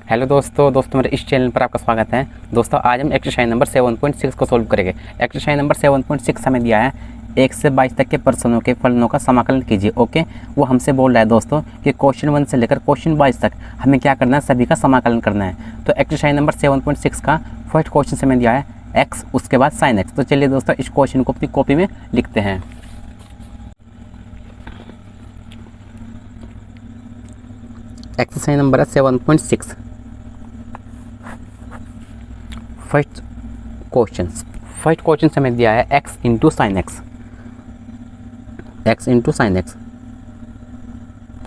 Hello दोस्तों मेरे इस चैनल पर आपका स्वागत है। दोस्तों आज हम एक्सरसाइज नंबर 7.6 को सोल्व करेंगे। एक्सरसाइज नंबर 7.6 हमें दिया है 1 से 22 तक के पर्सनों के फलनों का समाकलन कीजिए। ओके, वो हमसे बोल रहा है दोस्तों कि क्वेश्चन 1 से लेकर क्वेश्चन 22 तक हमें क्या करना है, सभी का समाकलन करना है। तो एक्सरसाइज नंबर 7.6 का फर्स्ट क्वेश्चन से हमें दिया है x, उसके बाद sin x। तो चलिए दोस्तों इस क्वेश्चन को अपनी कॉपी में लिखते हैं। एक्सरसाइज नंबर है 7.6। फर्स्ट क्वेश्चन से हमें दिया है x into sine x,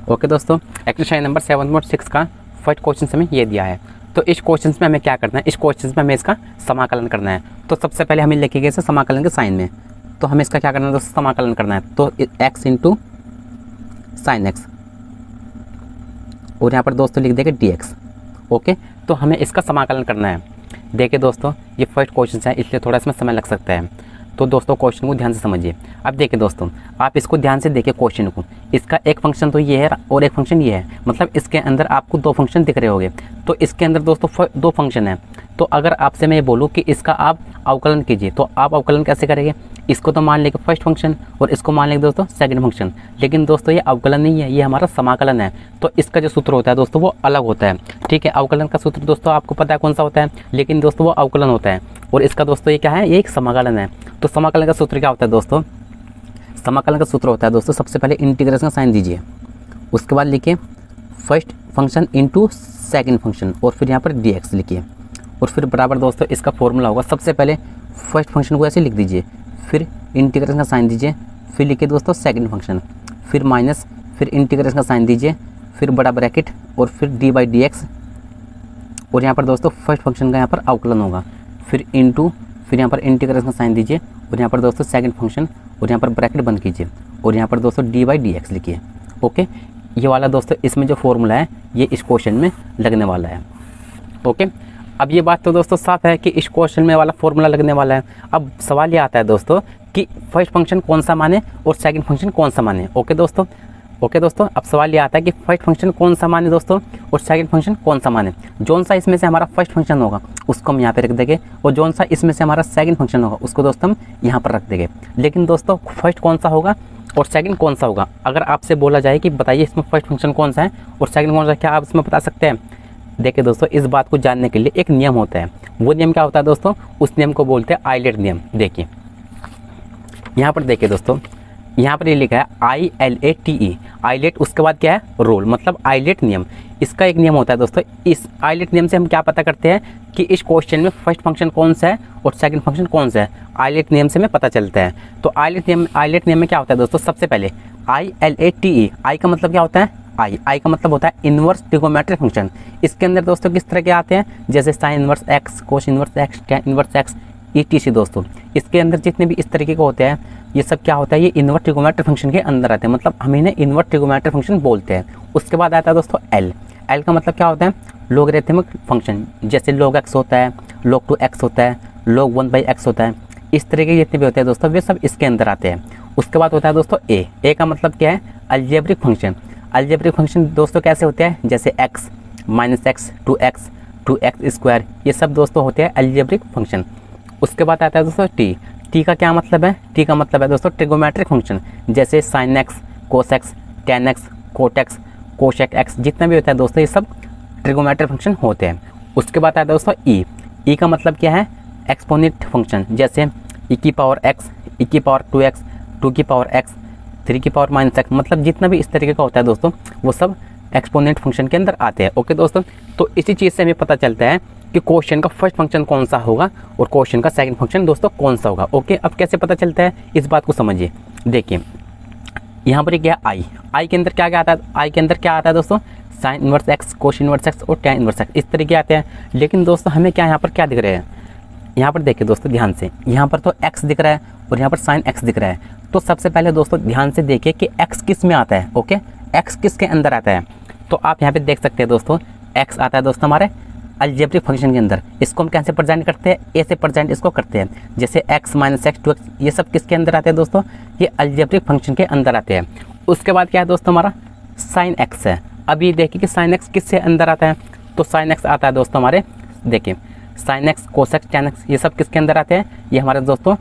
okay दोस्तों, एक्सरसाइज नंबर 7.6 का फर्स्ट क्वेश्चन से हमें ये दिया है। तो इस क्वेश्चन में हमें क्या करना है, इस क्वेश्चन में हमें इसका समाकलन करना है। तो सबसे पहले हमें लिखेंगे इसे समाकलन के साइन में। तो हमें इसका क्या करना है दोस्तों, समाकलन करना है। तो x इंटू साइन एक्स और यहाँ पर दोस्तों लिख देंगे dx। ओके, तो हमें इसका समाकलन करना है। देखिए दोस्तों ये फर्स्ट क्वेश्चन है, इसलिए थोड़ा इसमें समय लग सकता है। तो दोस्तों क्वेश्चन को ध्यान से समझिए। अब देखिए दोस्तों, आप इसको ध्यान से देखिए क्वेश्चन को। इसका एक फंक्शन तो ये है और एक फंक्शन ये है, मतलब इसके अंदर आपको दो फंक्शन दिख रहे होंगे। तो इसके अंदर दोस्तों दो फंक्शन है। तो अगर आपसे मैं ये बोलूँ कि इसका आप अवकलन कीजिए, तो आप अवकलन कैसे करेंगे? इसको तो मान लेंगे फर्स्ट फंक्शन और इसको मान लेंगे दोस्तों सेकंड फंक्शन। लेकिन दोस्तों ये अवकलन नहीं है, ये हमारा समाकलन है। तो इसका जो सूत्र होता है दोस्तों वो अलग होता है। ठीक है, अवकलन का सूत्र दोस्तों आपको पता है कौन सा होता है, लेकिन दोस्तों वो अवकलन होता है और इसका दोस्तों ये क्या है, ये एक समाकलन है। तो समाकलन का सूत्र क्या होता है दोस्तों? समाकलन का सूत्र होता है दोस्तों, सबसे पहले इंटीग्रेशन का साइन दीजिए, उसके बाद लिखिए first function into second function और फिर यहाँ पर dx लिखिए और फिर बराबर दोस्तों इसका फॉर्मूला होगा। सबसे पहले फर्स्ट फंक्शन को ऐसे लिख दीजिए, फिर इंटीग्रेशन का साइन दीजिए, फिर लिखिए दोस्तों सेकंड फंक्शन, फिर माइनस, फिर इंटीग्रेशन का साइन दीजिए, फिर बड़ा ब्रैकेट और फिर d/dx और यहाँ पर दोस्तों फर्स्ट फंक्शन का यहाँ पर अवकलन होगा, फिर इंटू, फिर यहाँ पर इंटीग्रेशन का साइन दीजिए और यहाँ पर दोस्तों सेकंड फंक्शन और यहाँ पर ब्रैकेट बंद कीजिए और यहाँ पर दोस्तों d/dx लिखिए। ओके, ये वाला दोस्तों इसमें जो फॉर्मूला है ये इस क्वेश्चन में लगने वाला है। ओके, अब ये बात तो दोस्तों साफ है कि इस क्वेश्चन में वाला फॉर्मूला लगने वाला है। अब सवाल ये आता है दोस्तों कि फर्स्ट फंक्शन कौन सा माने और सेकंड फंक्शन कौन सा माने। ओके दोस्तों, अब सवाल ये आता है कि फर्स्ट फंक्शन कौन सा माने दोस्तों और सेकंड फंक्शन कौन सा माने। जौन सा इसमें से हमारा फर्स्ट फंक्शन होगा उसको हम यहाँ पे रख देंगे और जौन सा इसमें से हमारा सेकंड फंक्शन होगा उसको दोस्तों हम यहाँ पर रख देंगे। लेकिन दोस्तों फर्स्ट कौन सा होगा और सेकंड कौन सा होगा, अगर आपसे बोला जाए कि बताइए इसमें फर्स्ट फंक्शन कौन सा है और सेकंड कौन सा, क्या आप इसमें बता सकते हैं? देखिए दोस्तों, इस बात को जानने के लिए एक नियम होता है। वो नियम क्या होता है दोस्तों? उस नियम को बोलते हैं आइलेट नियम। देखिए यहाँ पर देखिए दोस्तों, यहाँ पर ये लिखा है ILATE, आइलेट, उसके बाद क्या है रोल, मतलब आइलेट नियम। इसका एक नियम होता है दोस्तों। इस आइलेट नियम से हम क्या पता करते हैं कि इस क्वेश्चन में फर्स्ट फंक्शन कौन सा है और सेकंड फंक्शन कौन सा है, आइलेट नियम से हमें पता चलता है। तो आइलेट नियम में क्या होता है दोस्तों? सबसे पहले ILATE, आई का मतलब क्या होता है? आई का मतलब होता है इनवर्स ट्रिगोनोमेट्रिक फंक्शन। इसके अंदर दोस्तों किस तरह के आते हैं, जैसे sine inverse x, cos inverse x, tan inverse x, ETC दोस्तों। इसके अंदर जितने भी इस तरीके का होते हैं ये सब क्या होता है, ये इनवर्स ट्रिगोनोमेट्रिक फंक्शन के अंदर आते हैं, मतलब हम इन्हें इनवर्स ट्रिगोनोमेट्रिक फंक्शन बोलते हैं। उसके बाद आता है दोस्तों एल का मतलब क्या होता है? लॉगरिथमिक फंक्शन, जैसे log x होता है, log 2x होता है, log 1/x होता है। इस तरह के जितने भी होते हैं दोस्तों वे सब इसके अंदर आते हैं। उसके बाद होता है दोस्तों ए का मतलब क्या है? Algebraic function. अलजेब्रिक फंक्शन दोस्तों कैसे होते हैं, जैसे x, -x, 2x, 2x square, ये सब दोस्तों होते हैं अलजेब्रिक फंक्शन। उसके बाद आता है दोस्तों टी का क्या मतलब है? टी का मतलब है दोस्तों ट्रिगोनोमेट्रिक फंक्शन, जैसे sin x, cos x, tan x, cot x, cosec x, जितना भी होता है दोस्तों ये सब ट्रिगोनोमेट्रिक फंक्शन होते हैं। उसके बाद आता है दोस्तों ई का मतलब क्या है? एक्सपोनेंट फंक्शन, जैसे e की पावर x, e की पावर 2x, 2 की पावर x, 3 की पावर -x, मतलब जितना भी इस तरीके का होता है दोस्तों वो सब एक्सपोनेंट फंक्शन के अंदर आते हैं। ओके दोस्तों, तो इसी चीज़ से हमें पता चलता है कि क्वेश्चन का फर्स्ट फंक्शन कौन सा होगा और क्वेश्चन का सेकंड फंक्शन दोस्तों कौन सा होगा। ओके, अब कैसे पता चलता है इस बात को समझिए। देखिए यहाँ पर क्या आई के अंदर क्या आता है? आई के अंदर क्या आता है दोस्तों? Sine inverse x, cos inverse x और टैन इनवर्स एक्स, इस तरीके आते हैं। लेकिन दोस्तों हमें क्या यहाँ पर क्या दिख रहे हैं? यहाँ पर देखिए दोस्तों ध्यान से, यहाँ पर तो x दिख रहा है और यहाँ पर साइन x दिख रहा है। तो सबसे पहले दोस्तों ध्यान से देखिए कि x किस में आता है। ओके, x किसके अंदर आता है? तो आप यहाँ पे देख सकते हैं दोस्तों x आता है दोस्तों हमारे अलजेब्रिक फंक्शन के अंदर। इसको हम कैसे प्रेजेंट करते हैं? ए से प्रेजेंट इसको करते हैं, जैसे x, -x, 2x, ये सब किसके अंदर आते हैं दोस्तों? ये अलजेब्रिक फंक्शन के अंदर आते हैं। उसके बाद क्या है दोस्तों हमारा साइन x है। अब ये देखिए कि साइन x किससे अंदर आता है? तो साइन एक्स आता है दोस्तों हमारे, देखिए sine x, cos x, tan x, ये सब किसके अंदर आते हैं, ये हमारे दोस्तों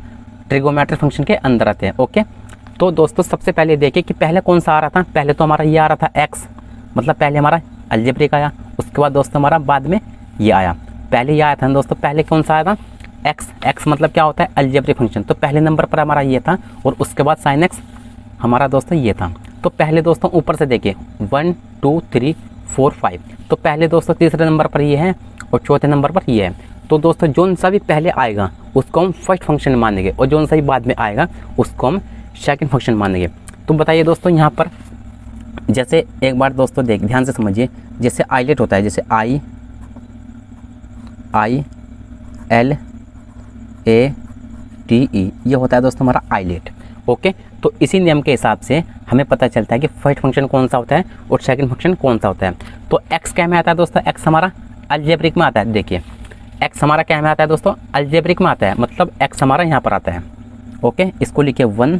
ट्रिगोमेट्रिक फंक्शन के अंदर आते हैं। ओके, तो दोस्तों सबसे पहले देखिए कि पहले कौन सा आ रहा था, पहले तो हमारा ये आ रहा था एक्स, मतलब पहले हमारा अलजेब्रिक आया, उसके बाद दोस्तों हमारा बाद में ये आया, पहले ये आया था दोस्तों, पहले कौन सा आया था एक्स, एक्स मतलब क्या होता है अलजेब्रिक फंक्शन, तो पहले नंबर पर हमारा ये था, और उसके बाद साइन एक्स हमारा दोस्तों ये था। तो पहले दोस्तों ऊपर से देखिए 1 2 3 4 5, तो पहले दोस्तों तीसरे नंबर पर ये है और चौथे नंबर पर ये है। तो दोस्तों जो सा भी पहले आएगा उसको हम फर्स्ट फंक्शन मानेंगे, और जो सा भी बाद में आएगा उसको हम सेकंड फंक्शन मानेंगे। तो बताइए दोस्तों यहाँ पर जैसे एक बार दोस्तों ध्यान से समझिए, जैसे आइलेट होता है, जैसे I L A T E, ये होता है दोस्तों हमारा आइलेट। ओके, तो इसी नियम के हिसाब से हमें पता चलता है कि फर्स्ट फंक्शन कौन सा होता है और सेकंड फंक्शन कौन सा होता है। तो एक्स क्या में आता है दोस्तों, एक्स हमारा अलजेब्रिक में आता है, देखिए एक्स हमारा क्या में आता है दोस्तों अलजेब्रिक में आता है, मतलब एक्स हमारा यहाँ पर आता है। ओके, इसको लिखिए 1,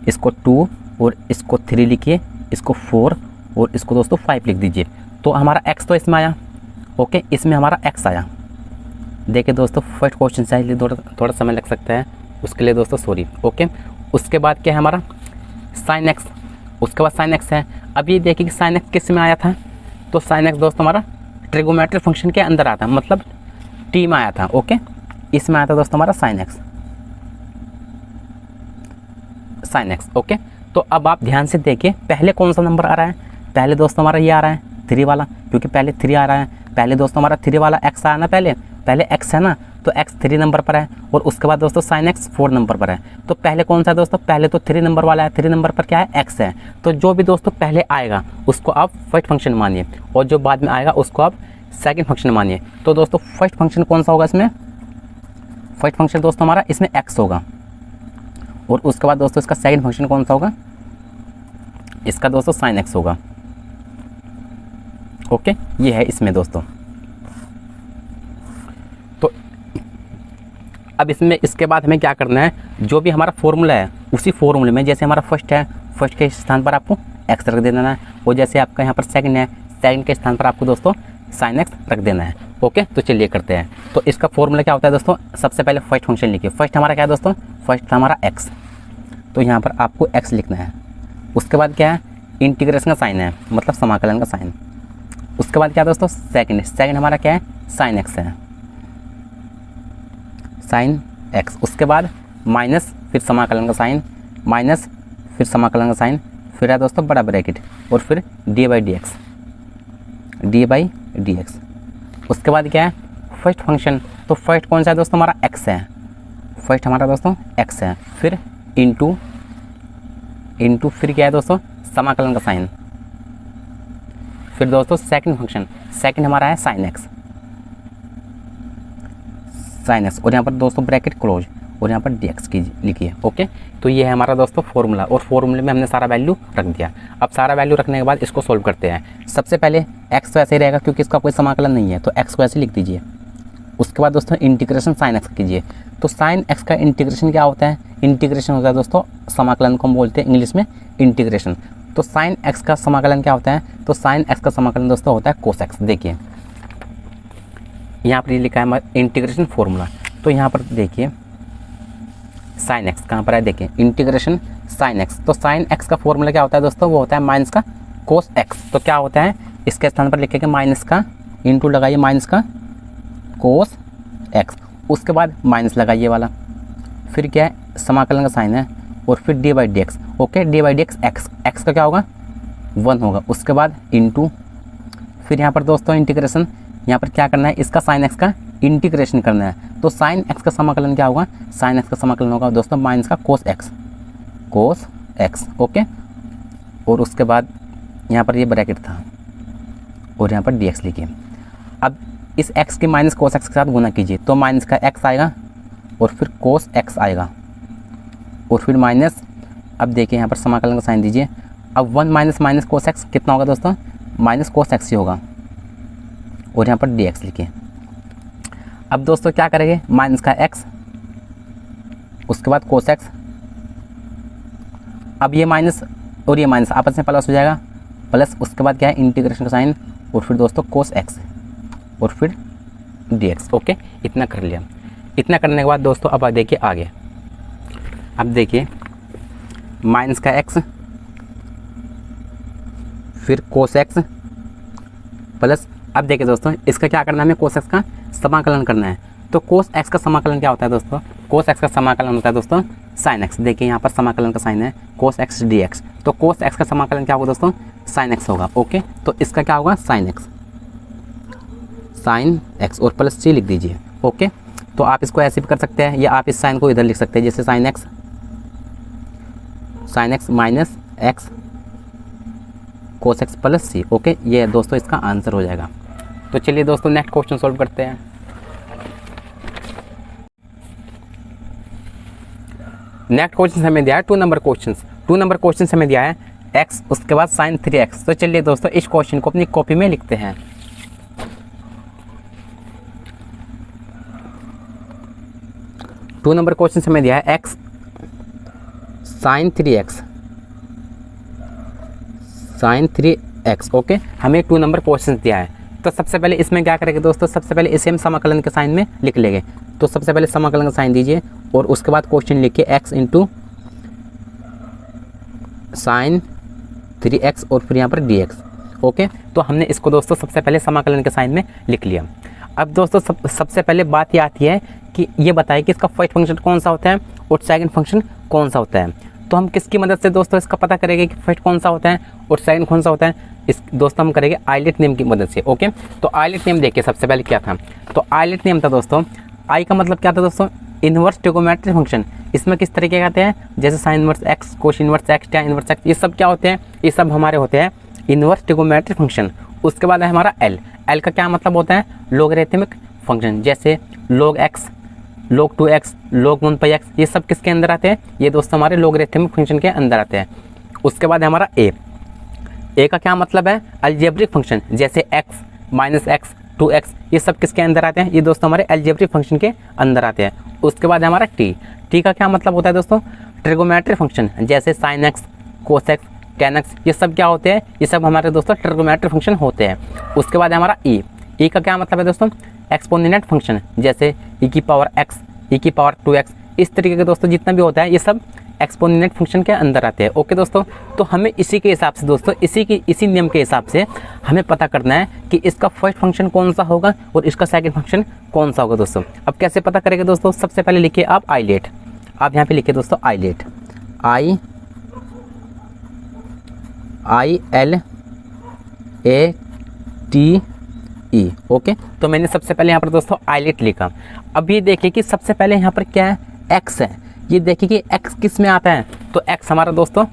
इसको 2 और इसको 3 लिखिए, इसको 4 और इसको दोस्तों 5 लिख दीजिए। तो हमारा एक्स तो इसमें आया, ओके इसमें हमारा एक्स आया। देखिए दोस्तों फर्स्ट क्वेश्चन से इसलिए थोड़ा समय लग सकता है, उसके लिए दोस्तों सॉरी। ओके, उसके बाद क्या है हमारा साइन एक्स, उसके बाद साइन एक्स है। अब ये देखिए कि साइन एक्स किस में आया था, तो साइन एक्स दोस्तों हमारा ट्रिगोमेट्रिक फंक्शन के अंदर आता है, मतलब टी में आया था। ओके, इसमें आया था दोस्तों हमारा sine x, sine x. Okay, तो अब आप ध्यान से देखिए पहले कौन सा नंबर आ रहा है, पहले दोस्तों हमारा ये आ रहा है 3 वाला, क्योंकि पहले 3 आ रहा है, पहले दोस्तों हमारा 3 वाला एक्स आया ना, पहले एक्स है ना, तो एक्स 3 नंबर पर है, और उसके बाद दोस्तों साइन एक्स 4 नंबर पर है। तो पहले कौन सा है दोस्तों, पहले तो 3 नंबर वाला है, 3 नंबर पर क्या है एक्स है। तो जो भी दोस्तों पहले आएगा उसको आप फर्स्ट फंक्शन मानिए, और जो बाद में आएगा उसको आप सेकंड फंक्शन मानिए। तो दोस्तों फर्स्ट फंक्शन कौन सा होगा इसमें, फर्स्ट फंक्शन दोस्तों हमारा इसमें एक्स होगा, और उसके बाद दोस्तों इसका सेकंड फंक्शन कौन सा होगा, इसका दोस्तों साइन एक्स होगा। ओके, ये है इसमें दोस्तों। तो अब इसमें इसके बाद हमें क्या करना है, जो भी हमारा फॉर्मूला है उसी फॉर्मूले में जैसे हमारा फर्स्ट है, फर्स्ट के स्थान पर आपको एक्स रख देना है, और जैसे आपका यहाँ पर सेकंड है, सेकंड के स्थान पर आपको दोस्तों साइन एक्स रख देना है। ओके, तो चलिए करते हैं। तो इसका फॉर्मूला क्या होता है दोस्तों, सबसे पहले फर्स्ट फंक्शन लिखिए, फर्स्ट हमारा क्या है दोस्तों, फर्स्ट हमारा एक्स, तो यहाँ पर आपको एक्स लिखना है। उसके बाद क्या है, इंटीग्रेशन का साइन है, मतलब समाकलन का साइन। उसके बाद क्या है दोस्तों सेकंड, सेकंड हमारा क्या है साइन एक्स है, साइन एक्स। उसके बाद माइनस, फिर समाकलन का साइन, माइनस फिर समाकलन का साइन, फिर है दोस्तों बड़ा ब्रैकेट, और फिर D by D x, D by D x. उसके बाद क्या है फर्स्ट फंक्शन, तो फर्स्ट कौन सा है दोस्तों हमारा एक्स है, फर्स्ट हमारा दोस्तों एक्स है, फिर इंटू इंटू फिर क्या है दोस्तों समाकलन का साइन, फिर दोस्तों सेकंड फंक्शन, सेकंड हमारा है साइन एक्स, साइन एक्स, और यहाँ पर दोस्तों ब्रैकेट क्लोज, और यहाँ पर डी एक्स की लिखिए। ओके, तो ये है हमारा दोस्तों फॉर्मूला, और फॉर्मूले में हमने सारा वैल्यू रख दिया। अब सारा वैल्यू रखने के बाद इसको सोल्व करते हैं। सबसे पहले एक्स तो ऐसे ही रहेगा क्योंकि इसका कोई समाकलन नहीं है, तो एक्स को ऐसे लिख दीजिए। उसके बाद दोस्तों इंटीग्रेशन साइन एक्स कीजिए। तो साइन एक्स का इंटीग्रेशन क्या होता है, इंटीग्रेशन होता है दोस्तों समाकलन को हम बोलते हैं इंग्लिश में इंटीग्रेशन। तो साइन एक्स का समाकलन क्या होता है, तो साइन एक्स का समाकलन दोस्तों होता है कोस एक्स। देखिए यहाँ पर ये लिखा है इंटीग्रेशन फॉर्मूला, तो यहाँ पर देखिए साइन एक्स कहाँ पर है, देखिए इंटीग्रेशन साइन एक्स। तो साइन एक्स का फॉर्मूला क्या होता है दोस्तों, वो होता है माइनस का कोस एक्स। तो क्या होता है, इसके स्थान पर लिखेंगे माइनस का, इंटू लगाइए माइनस का कोस एक्स, उसके बाद माइनस लगाइए वाला, फिर क्या है समाकलन का साइन है, और फिर D by D x. Okay, D by D x, x का क्या होगा 1 होगा। उसके बाद इंटू, फिर यहाँ पर दोस्तों इंटीग्रेशन, यहाँ पर क्या करना है, इसका साइन एक्स का इंटीग्रेशन करना है। तो साइन एक्स का समाकलन क्या होगा, साइन एक्स का समाकलन होगा दोस्तों माइनस का cos x, cos x. Okay, और उसके बाद यहाँ पर ये ब्रैकेट था, और यहाँ पर डी एक्स लिखिए। अब इस x के माइनस कोस एक्स के साथ गुना कीजिए, तो माइनस का x आएगा, और फिर कोस एक्स आएगा, और फिर माइनस, अब देखिए यहाँ पर समाकलन का साइन दीजिए। अब 1 माइनस माइनस कोस एक्स कितना होगा दोस्तों, माइनस कोस एक्स ही होगा, और यहाँ पर डी एक्स लिखिए। अब दोस्तों क्या करेंगे, माइनस का x, उसके बाद कोस एक्स, अब ये माइनस और ये माइनस आपस में प्लस हो जाएगा, प्लस उसके बाद क्या है इंटीग्रेशन का साइन, और फिर दोस्तों कोस एक्स, और फिर dx। ओके, इतना कर लिया। इतना करने के बाद दोस्तों अब देखिए आगे, अब देखिए माइनस का x फिर कोस x प्लस, अब देखिए दोस्तों इसका क्या करना है, हमें कोस x का समाकलन करना है। तो कोस x का समाकलन क्या होता है दोस्तों, कोस x का समाकलन होता है दोस्तों साइन x। देखिए यहाँ पर समाकलन का साइन है कोस x dx, तो कोस x का समाकलन क्या होगा दोस्तों, साइन x होगा। ओके, तो इसका क्या होगा साइन x और प्लस c लिख दीजिए। ओके, तो आप इसको ऐसे भी कर सकते हैं या आप इस साइन को इधर लिख सकते हैं, जैसे साइन x माइनस x कोस x प्लस c। ओके, ये दोस्तों इसका आंसर हो जाएगा। तो चलिए दोस्तों नेक्स्ट क्वेश्चन सॉल्व करते हैं। नेक्स्ट क्वेश्चन हमें दिया है 2 नंबर क्वेश्चन। 2 नंबर क्वेश्चन हमें दिया है x उसके बाद साइन 3x। तो चलिए दोस्तों इस क्वेश्चन को अपनी कॉपी में लिखते हैं। टू नंबर क्वेश्चन हमें दिया है x साइन 3x। ओके, हमें 2 नंबर क्वेश्चन दिया है। तो सबसे पहले इसमें क्या करेंगे दोस्तों, सबसे पहले इसे हम समाकलन के साइन में लिख लेंगे। तो सबसे पहले समाकलन का साइन दीजिए और उसके बाद क्वेश्चन लिखिए x इंटू साइन 3x और फिर यहाँ पर dx। ओके, तो हमने इसको दोस्तों सबसे पहले समाकलन के साइन में लिख लिया। अब दोस्तों सबसे पहले बात ये आती है कि ये बताइए कि इसका फर्स्ट फंक्शन कौन सा होता है और सेकंड फंक्शन कौन सा होता है। तो हम किसकी मदद से दोस्तों इसका पता करेंगे कि फर्स्ट कौन सा होता है और सेकंड कौन सा होता है, इस दोस्तों हम करेंगे आइलेट नेम की मदद से। ओके, तो आइलेट नेम देखिए सबसे पहले क्या था, तो आइलेट नेम था दोस्तों, आई का मतलब क्या था दोस्तों, इनवर्स ट्रिगोनोमेट्रिक फंक्शन। इसमें किस तरीके के आते हैं, जैसे sine inverse x, cos inverse x, tan inverse x, ये सब क्या होते हैं, ये सब हमारे होते हैं इनवर्स ट्रिगोनोमेट्रिक फंक्शन। उसके बाद है हमारा एल का क्या मतलब होता है, लोगरिथमिक फंक्शन, जैसे log x, log 2x, log 1/x, ये सब किसके अंदर आते हैं, ये दोस्तों हमारे लोगरिथमिक फंक्शन के अंदर आते हैं। उसके बाद है हमारा ए का क्या मतलब है, अलजेब्रिक फंक्शन, जैसे x माइनस एक्स 2x, ये सब किसके अंदर आते हैं, ये दोस्तों हमारे अलजेब्रिक फंक्शन के अंदर आते हैं। उसके बाद है हमारा टी का क्या मतलब होता है दोस्तों, ट्रिगोनोमेट्रिक फंक्शन, जैसे sine x, cos x, tan x, ये सब क्या होते हैं, ये सब हमारे दोस्तों ट्रिगोनोमेट्रिक फंक्शन होते हैं। उसके बाद है हमारा ई का क्या मतलब है दोस्तों, एक्सपोनेंट फंक्शन, जैसे e की पावर x, e की पावर 2x, इस तरीके के दोस्तों जितना भी होता है ये सब एक्सपोनेंट फंक्शन के अंदर आते हैं। ओके दोस्तों, तो हमें इसी के हिसाब से दोस्तों इसी नियम के हिसाब से हमें पता करना है कि इसका फर्स्ट फंक्शन कौन सा होगा और इसका सेकंड फंक्शन कौन सा होगा दोस्तों। अब कैसे पता करेंगे दोस्तों, सबसे पहले लिखिए आप आइलेट, आप यहाँ पे लिखिए दोस्तों आइलेट, ILATE। ओके, तो मैंने सबसे पहले यहाँ पर दोस्तों आइलेट लिखा। अब ये देखिए कि सबसे पहले यहाँ पर क्या है, x है। ये देखिए कि x किस में आता है, तो x हमारा दोस्तों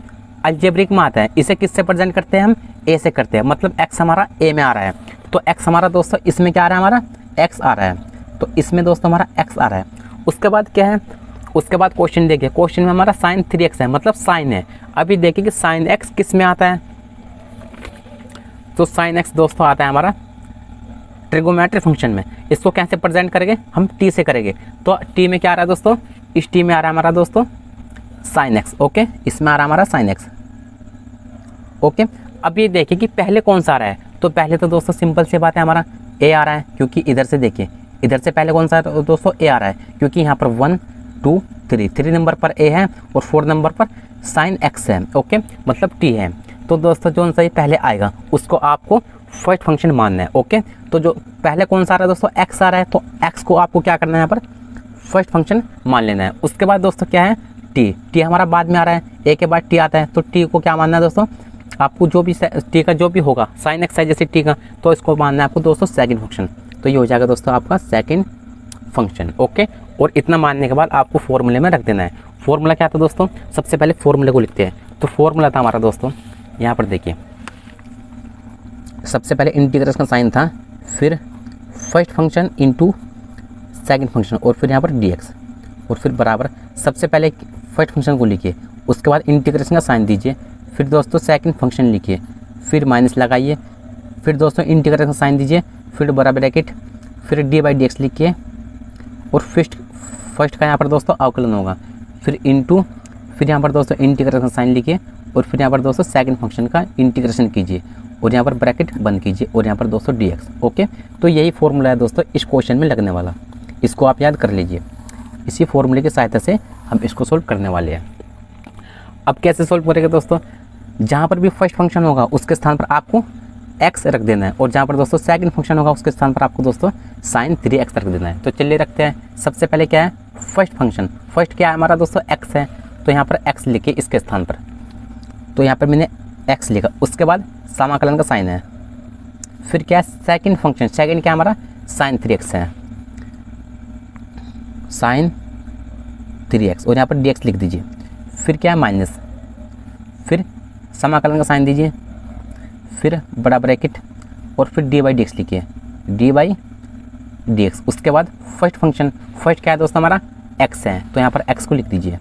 अलजेब्रिक में आता है। इसे किससे प्रेजेंट करते हैं हम, a से करते हैं, मतलब x हमारा a में आ रहा है। तो x हमारा दोस्तों इसमें क्या आ रहा है, हमारा x आ रहा है, तो इसमें दोस्तों हमारा x आ रहा है। उसके बाद क्या है, उसके बाद क्वेश्चन देखिए, क्वेश्चन में हमारा साइन 3x है, मतलब साइन है। अभी देखिए कि साइन x किस में आता है, तो साइन x दोस्तों आता है हमारा ट्रिगोनोमेट्रिक फंक्शन में। इसको कैसे प्रेजेंट करेंगे, हम t से करेंगे। तो t में क्या आ रहा है दोस्तों, इस t में आ रहा है हमारा दोस्तों साइन x। ओके, इसमें आ रहा है हमारा साइन x। ओके, अब ये देखिए कि पहले कौन सा आ रहा है, तो पहले तो दोस्तों सिंपल सी बात है, हमारा a आ रहा है, क्योंकि इधर से देखिए, इधर से पहले कौन सा है दोस्तों, a आ रहा है, क्योंकि यहाँ पर 1 2 3 नंबर पर a है और 4 नंबर पर साइन x है। ओके, मतलब t है। तो दोस्तों जो सा पहले आएगा उसको आपको फर्स्ट फंक्शन मानना है। ओके, तो जो पहले कौन सा आ रहा है दोस्तों, x आ रहा है, तो x को आपको क्या करना है, यहाँ पर फर्स्ट फंक्शन मान लेना है। उसके बाद दोस्तों क्या है, t हमारा बाद में आ रहा है, a के बाद t आता है, तो t को क्या मानना है दोस्तों, आपको जो भी t का जो भी होगा, साइन x है जैसे t का, तो इसको मानना है आपको दोस्तों सेकंड फंक्शन। तो ये हो जाएगा दोस्तों आपका सेकंड फंक्शन। ओके, और इतना मानने के बाद आपको फॉर्मूले में रख देना है। फॉर्मूला क्या था दोस्तों, सबसे पहले फॉर्मूले को लिखते हैं। तो फॉर्मूला था हमारा दोस्तों, यहाँ पर देखिए, सबसे पहले इंटीग्रेशन का साइन था, फिर first function into second function और फिर यहाँ पर dx, और फिर बराबर, सबसे पहले फर्स्ट फंक्शन को लिखिए, उसके बाद इंटीग्रेशन का साइन दीजिए, फिर दोस्तों सेकंड फंक्शन लिखिए, फिर माइनस लगाइए, फिर दोस्तों इंटीग्रेशन का साइन दीजिए, फिर बराबर ब्रैकेट, फिर d/dx लिखिए, और फर्स्ट का यहाँ पर दोस्तों अवकलन होगा, फिर इंटू, फिर यहाँ पर दोस्तों इंटीग्रेशन का साइन लिखिए, और फिर यहाँ पर दोस्तों सेकंड फंक्शन का इंटीग्रेशन कीजिए, और यहाँ पर ब्रैकेट बंद कीजिए और यहाँ पर दोस्तों dx। ओके, तो यही फॉर्मूला है दोस्तों इस क्वेश्चन में लगने वाला, इसको आप याद कर लीजिए। इसी फॉर्मूले की सहायता से हम इसको सोल्व करने वाले हैं। अब कैसे सोल्व करेंगे दोस्तों, जहाँ पर भी फर्स्ट फंक्शन होगा उसके स्थान पर आपको x रख देना है, और जहाँ पर दोस्तों सेकंड फंक्शन होगा उसके स्थान पर आपको दोस्तों sin 3x रख देना है। तो चलिए रखते हैं। सबसे पहले क्या है, फर्स्ट फंक्शन, फर्स्ट क्या है हमारा दोस्तों x है, तो यहाँ पर x लिखे इसके स्थान पर, तो यहाँ पर मैंने x लिखा। उसके बाद समाकलन का साइन है। फिर क्या है सेकंड फंक्शन, सेकंड क्या है हमारा sin 3x है, sin 3x, और यहाँ पर dx लिख दीजिए। फिर क्या है माइनस, फिर समाकलन का साइन दीजिए, फिर बड़ा ब्रैकेट, और फिर डी बाई डी एक्स लिखिए, डी बाई डी एक्स। उसके बाद फर्स्ट फंक्शन, फर्स्ट क्या है दोस्तों हमारा x है, तो यहाँ पर x को लिख दीजिए।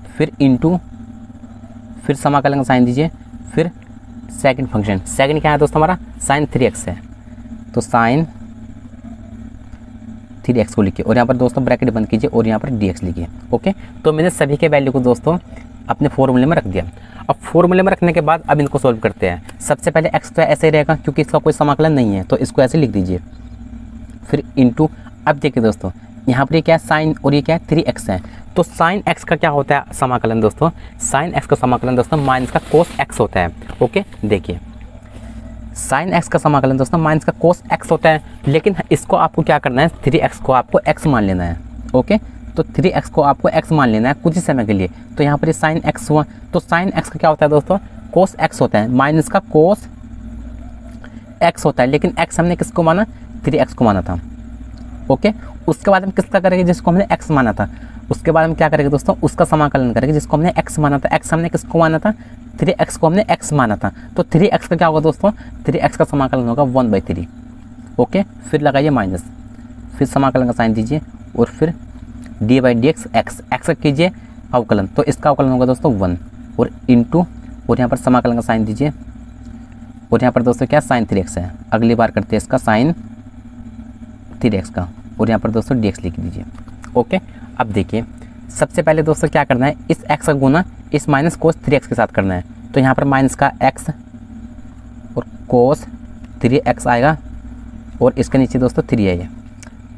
फिर इंटू, फिर समाकलन का साइन दीजिए, फिर सेकंड फंक्शन, सेकंड क्या है दोस्तों हमारा sin 3x है, तो sin 3x को लिखिए, और यहाँ पर दोस्तों ब्रैकेट बंद कीजिए और यहाँ पर dx लिखिए। ओके, तो मैंने सभी के वैल्यू को दोस्तों अपने फॉर्मूले में रख दिया। अब फॉर्मूले में रखने के बाद अब इनको सोल्व करते हैं। सबसे पहले x तो ऐसे ही रहेगा क्योंकि इसका कोई समाकलन नहीं है, तो इसको ऐसे लिख दीजिए। फिर इंटू, अब देखिए दोस्तों यहाँ पर ये क्या है साइन, और ये क्या है 3x है, तो साइन x का क्या होता है समाकलन दोस्तों, साइन x का समाकलन दोस्तों माइनस का कोस x होता है। ओके, देखिए साइन x का समाकलन दोस्तों माइनस का कोस x होता है, लेकिन इसको आपको क्या करना है 3x को आपको x मान लेना है। ओके, तो 3x को आपको x मान लेना है कुछ ही समय के लिए। तो यहाँ पर ये साइन x हुआ, तो साइन x का क्या होता है दोस्तों कोस x होता है, माइनस का कोस x होता है, लेकिन x हमने किसको माना 3x को माना था। ओके, उसके बाद हम किसका करेंगे जिसको हमने x माना था, उसके बाद हम क्या करेंगे दोस्तों उसका समाकलन करेंगे जिसको हमने x माना था। x हमने किसको माना था 3x को हमने x माना था, तो 3x का क्या होगा दोस्तों 3x का समाकलन होगा 1/3। ओके, फिर लगाइए माइनस, फिर समाकलन का साइन दीजिए, और फिर D by D x, x का कीजिए अवकलन, तो इसका अवकलन होगा दोस्तों 1, और इंटू, और यहाँ पर समाकलन का साइन दीजिए, और यहाँ पर दोस्तों क्या साइन 3x है। अगली बार करते हैं इसका साइन 3x का, और यहाँ पर दोस्तों dx लिख दीजिए। ओके, अब देखिए सबसे पहले दोस्तों क्या करना है, इस x का गुना इस माइनस कोस 3x के साथ करना है, तो यहाँ पर माइनस का x और कोस 3x आएगा, और इसके नीचे दोस्तों 3 है ये,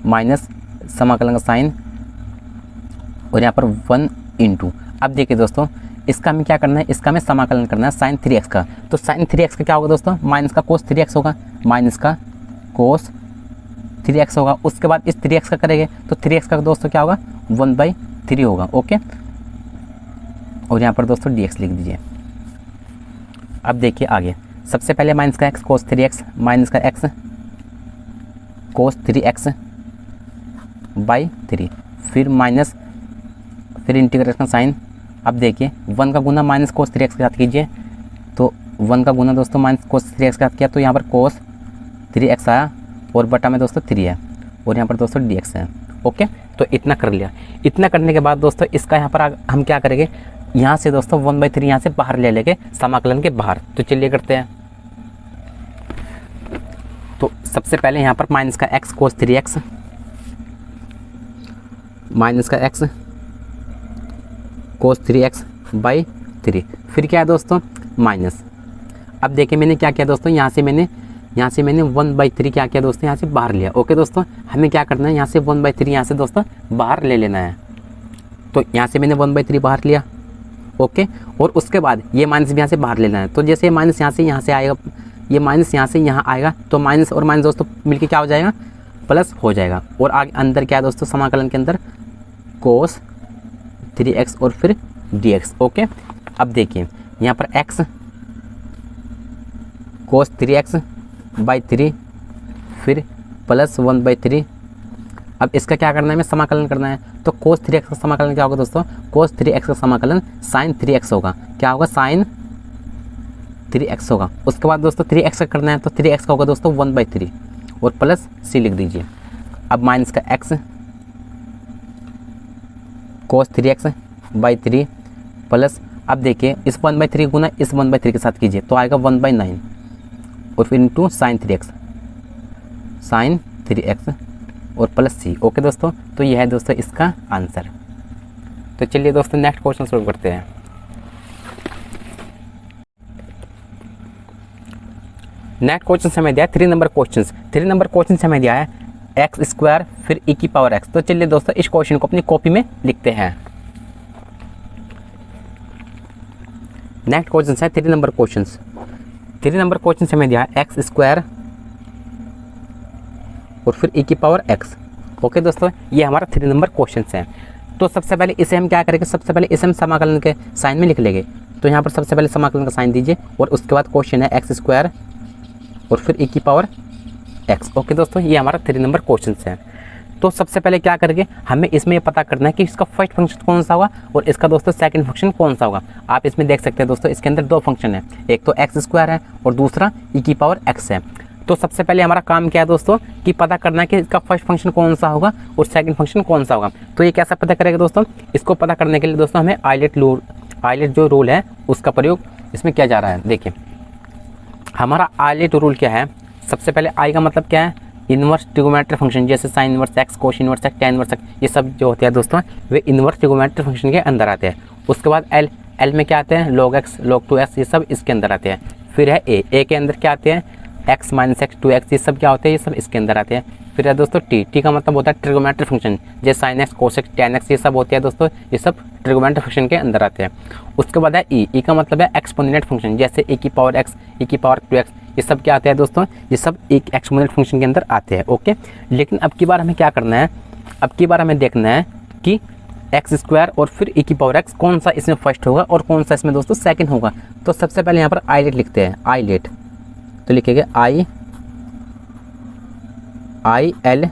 माइनस समाकलन का साइन, और यहाँ पर 1 इंटू। अब देखिए दोस्तों इसका हमें क्या करना है, इसका हमें समाकलन करना है साइन 3x का, तो साइन 3x का क्या होगा दोस्तों माइनस का कोस 3x होगा, माइनस का कोस 3x होगा। उसके बाद इस 3x का करेंगे तो 3x का दोस्तों क्या होगा 1/3 होगा। ओके, और यहाँ पर दोस्तों dx लिख दीजिए। अब देखिए आगे, सबसे पहले माइनस का x कोस 3x, माइनस का x कोस 3x/3, फिर माइनस, फिर इंटीग्रेशन साइन। अब देखिए 1 का गुना माइनस कोस 3x के साथ कीजिए, तो 1 का गुना दोस्तों माइनस कोस 3x के साथ किया, तो यहाँ पर कोस 3x आया, और बटा में दोस्तों 3 है, और यहाँ पर दोस्तों dx है। ओके, तो इतना कर लिया। इतना करने के बाद दोस्तों इसका यहाँ पर हम क्या करेंगे, यहाँ से दोस्तों 1/3 यहाँ से बाहर ले लेंगे समाकलन के बाहर। तो चलिए करते हैं। तो सबसे पहले यहाँ पर माइनस का x कोस 3x, माइनस का x कोस 3x/3, फिर क्या है दोस्तों माइनस। अब देखिए मैंने क्या किया दोस्तों, यहाँ से मैंने 1/3 क्या किया दोस्तों यहाँ से बाहर लिया। ओके दोस्तों, हमें क्या करना है यहाँ से 1/3 यहाँ से दोस्तों बाहर ले लेना है, तो यहाँ से मैंने 1/3 बाहर लिया। ओके, और उसके बाद ये माइनस भी यहाँ से बाहर लेना है, तो जैसे माइनस यहाँ से आएगा, ये माइनस यहाँ से यहाँ आएगा, तो माइनस और माइनस दोस्तों मिलके क्या हो जाएगा प्लस हो जाएगा, और आगे अंदर क्या है दोस्तों समाकलन के अंदर कोस 3x और फिर dx। ओके, अब देखिए यहाँ पर x कोस 3x/3, फिर प्लस 1/3। अब इसका क्या करना है हमें समाकलन करना है, तो कोस 3x का समाकलन क्या होगा दोस्तों, कोस 3x का समाकलन साइन 3x होगा, क्या होगा साइन 3x होगा। उसके बाद दोस्तों 3x का करना है, तो 3x का होगा दोस्तों 1/3, और प्लस c लिख दीजिए। अब माइनस का x कोस 3x/3 प्लस, अब देखिए इस 1/3 गुना इस 1/3 के साथ कीजिए, तो आएगा 1/9, और फिर इंटू साइन 3x और प्लस c। ओके दोस्तों, तो यह है दोस्तों इसका आंसर। तो चलिए दोस्तों नेक्स्ट क्वेश्चन सोल्व करते हैं। नेक्स्ट क्वेश्चन से हमें दिया है 3 नंबर क्वेश्चन। 3 नंबर क्वेश्चन से हमें दिया है एक्स स्क्वायर फिर e की पावर x। तो चलिए दोस्तों इस क्वेश्चन को अपनी कॉपी में लिखते हैं। नेक्स्ट क्वेश्चन है 3 नंबर क्वेश्चन। 3 नंबर क्वेश्चन से हमें दिया है एक्स स्क्वायर और फिर e की पावर x। ओके दोस्तों, ये हमारा 3 नंबर क्वेश्चन है। तो सबसे पहले इसे हम क्या करेंगे, सबसे पहले इसे हम समाकलन के साइन में लिख लेंगे। तो यहाँ पर सबसे पहले समाकलन का साइन दीजिए और उसके बाद क्वेश्चन है एक्स स्क्वायर और फिर e की पावर x। ओके दोस्तों, ये हमारा 3 नंबर क्वेश्चन है। तो सबसे पहले क्या करेंगे, हमें इसमें ये पता करना है कि इसका फर्स्ट फंक्शन कौन सा होगा और इसका दोस्तों सेकंड फंक्शन कौन सा होगा। आप इसमें देख सकते हैं दोस्तों, इसके अंदर 2 फंक्शन है, एक तो एक्स स्क्वायर है और दूसरा e की पावर x है। तो सबसे पहले हमारा काम क्या है दोस्तों कि पता करना है कि इसका फर्स्ट फंक्शन कौन सा होगा और सेकंड फंक्शन कौन सा होगा। तो ये कैसे पता करेगा दोस्तों, इसको पता करने के लिए दोस्तों हमें आइलेट जो रूल है उसका प्रयोग इसमें किया जा रहा है। देखिए हमारा आइलेट रूल क्या है, सबसे पहले आई का मतलब क्या है, इनवर्स ट्रिगोनोमेट्रिक फंक्शन, जैसे sine inverse x, cos inverse x, tan inverse x, ये सब जो होते हैं दोस्तों वे इनवर्स ट्रिगोनोमेट्रिक फंक्शन के अंदर आते हैं। उसके बाद एल में क्या आते हैं, log x log 2x, ये सब इसके अंदर आते हैं। फिर है ए के अंदर क्या आते हैं, x माइनस एक्स 2x, ये सब क्या होते हैं, ये सब इसके अंदर आते हैं। फिर है दोस्तों टी का मतलब होता है ट्रिगोनोमेट्रिक फंक्शन, जैसे sine x, cos x, tan x, ये सब होते हैं दोस्तों, ये सब ट्रिगोनोमेट्रिक फंक्शन के अंदर आते हैं। उसके बाद है ई का मतलब है एक्सपोनेंट फंक्शन, जैसे e की पावर x, e की पावर 2x, ये सब क्या आते हैं दोस्तों, ये सब एक एक्सपोनेंट फंक्शन के अंदर आते हैं। ओके, लेकिन अब की बार हमें क्या करना है, अब की बार हमें देखना है कि एक्स स्क्वायर और फिर e की पावर x कौन सा इसमें फर्स्ट होगा और कौन सा इसमें दोस्तों सेकंड होगा। तो सबसे पहले यहाँ पर आइलेट लिखते हैं, आइलेट। तो लिखेंगे ILATE।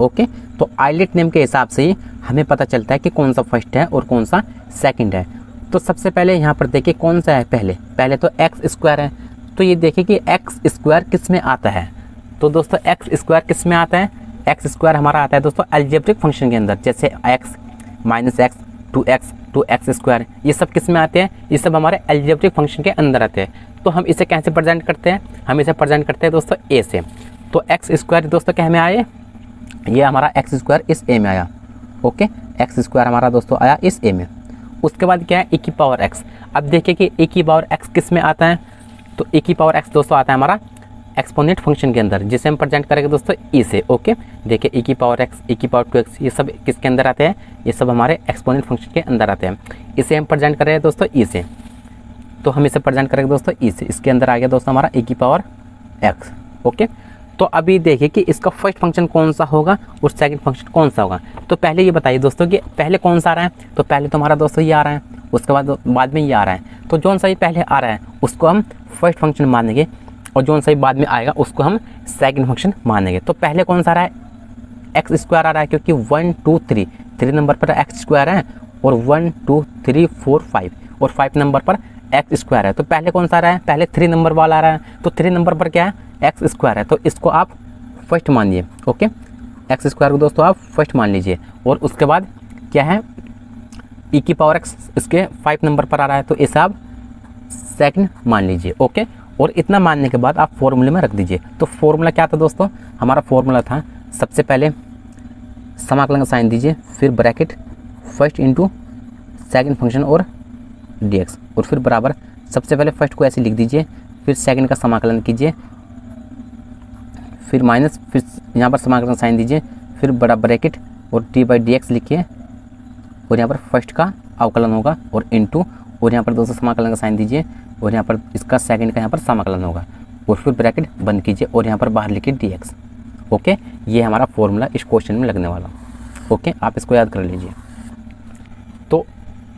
ओके, तो आइलेट नेम के हिसाब से ही हमें पता चलता है कि कौन सा फर्स्ट है और कौन सा सेकंड है। तो सबसे पहले यहाँ पर देखिए कौन सा है, पहले तो एक्स स्क्वायर है। तो ये देखिए कि एक्स स्क्वायर किस में आता है, तो दोस्तों एक्स स्क्वायर किस में आता है, एक्स स्क्वायर हमारा आता है दोस्तों अलजेब्रिक फंक्शन के अंदर, जैसे x minus x 2x square, ये सब किस में आते हैं, ये सब हमारे अलजेब्रिक फंक्शन के अंदर आते हैं। तो हम इसे कैसे प्रेजेंट करते हैं, हम इसे प्रेजेंट करते हैं दोस्तों ए से। तो एक्स स्क्वायर दोस्तों क्या में आए, ये हमारा एक्स स्क्वायर इस ए में आया। ओके, एक्स स्क्वायर हमारा दोस्तों आया इस ए में। उसके बाद क्या है, e की पावर x। अब देखिए कि e की पावर x किस में आता है, तो e की पावर x दोस्तों आता है हमारा एक्सपोनेंट फंक्शन के अंदर, जिसे हम प्रेजेंट करेंगे दोस्तों e से। ओके, देखिए e की पावर x, e की पावर 2x, ये सब किसके अंदर आते हैं, ये सब हमारे एक्सपोनेंट फंक्शन के अंदर आते हैं। इसे हम प्रेजेंट करेंगे दोस्तों e से, तो हम इसे प्रेजेंट करेंगे दोस्तों e से। इसके अंदर आ गया दोस्तों हमारा e की पावर x। ओके, तो अभी देखिए कि इसका फर्स्ट फंक्शन कौन सा होगा और सेकंड फंक्शन कौन सा होगा। तो पहले ये बताइए दोस्तों कि पहले कौन सा आ रहा है, तो पहले तो हमारा दोस्तों ये आ रहा है, उसके बाद में ये आ रहा है। तो जो सा ही पहले आ रहा है उसको हम फर्स्ट फंक्शन मानेंगे और जो सा ही बाद में आएगा उसको हम सेकंड फंक्शन मानेंगे। तो पहले कौन सा आ रहा है, एक्स स्क्वायर आ रहा है, क्योंकि 1 2 3 नंबर पर एक्स स्क्वायर है और 1 2 3 4 5 और 5 नंबर पर एक्स स्क्वायर है। तो पहले कौन सा आ रहा है, पहले 3 नंबर वाला आ रहा है, तो 3 नंबर पर क्या है, एक्स स्क्वायर है, तो इसको आप फर्स्ट मानिए। ओके, एक्स स्क्वायर को दोस्तों आप फर्स्ट मान लीजिए। और उसके बाद क्या है, e की पावर x इसके 5 नंबर पर आ रहा है, तो इसे आप सेकंड मान लीजिए। ओके, और इतना मानने के बाद आप फॉर्मूले में रख दीजिए। तो फॉर्मूला क्या था दोस्तों, हमारा फॉर्मूला था सबसे पहले समाकलन का साइन दीजिए, फिर bracket first into second function और dx, और फिर बराबर सबसे पहले फर्स्ट को ऐसे लिख दीजिए, फिर सेकंड का समाकलन कीजिए, फिर माइनस, फिर यहाँ पर समाकलन का साइन दीजिए, फिर बड़ा ब्रैकेट और d/dx लिखिए, और यहाँ पर फर्स्ट का अवकलन होगा और इनटू, और यहाँ पर दोस्तों समाकलन का साइन दीजिए, और यहाँ पर इसका सेकंड का यहाँ पर समाकलन होगा, और फिर ब्रैकेट बंद कीजिए और यहाँ पर बाहर लिखिए dx। ओके, ये हमारा फॉर्मूला इस क्वेश्चन में लगने वाला। ओके, आप इसको याद कर लीजिए। तो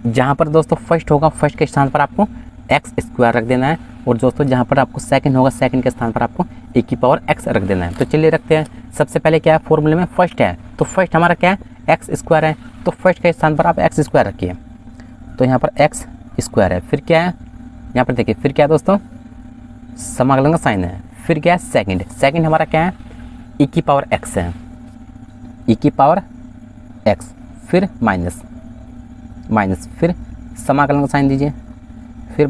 जहाँ पर दोस्तों फर्स्ट होगा, फर्स्ट के स्थान पर आपको एक्स स्क्वायर रख देना है, और दोस्तों जहाँ पर आपको सेकंड होगा, सेकंड के स्थान पर आपको e की पावर x रख देना है। तो चलिए रखते हैं। सबसे पहले क्या है, फॉर्मूले में फर्स्ट है, तो फर्स्ट हमारा क्या है, एक्स स्क्वायर है, तो फर्स्ट के स्थान पर आप एक्स स्क्वायर रखिए, तो यहाँ पर एक्स स्क्वायर है। फिर क्या है, यहाँ पर देखिए, फिर क्या है दोस्तों, समाकलन का साइन है, फिर क्या है सेकंड, सेकंड हमारा क्या है, e की पावर x है, e की पावर x, फिर माइनस, फिर समाकलन का साइन दीजिए, फिर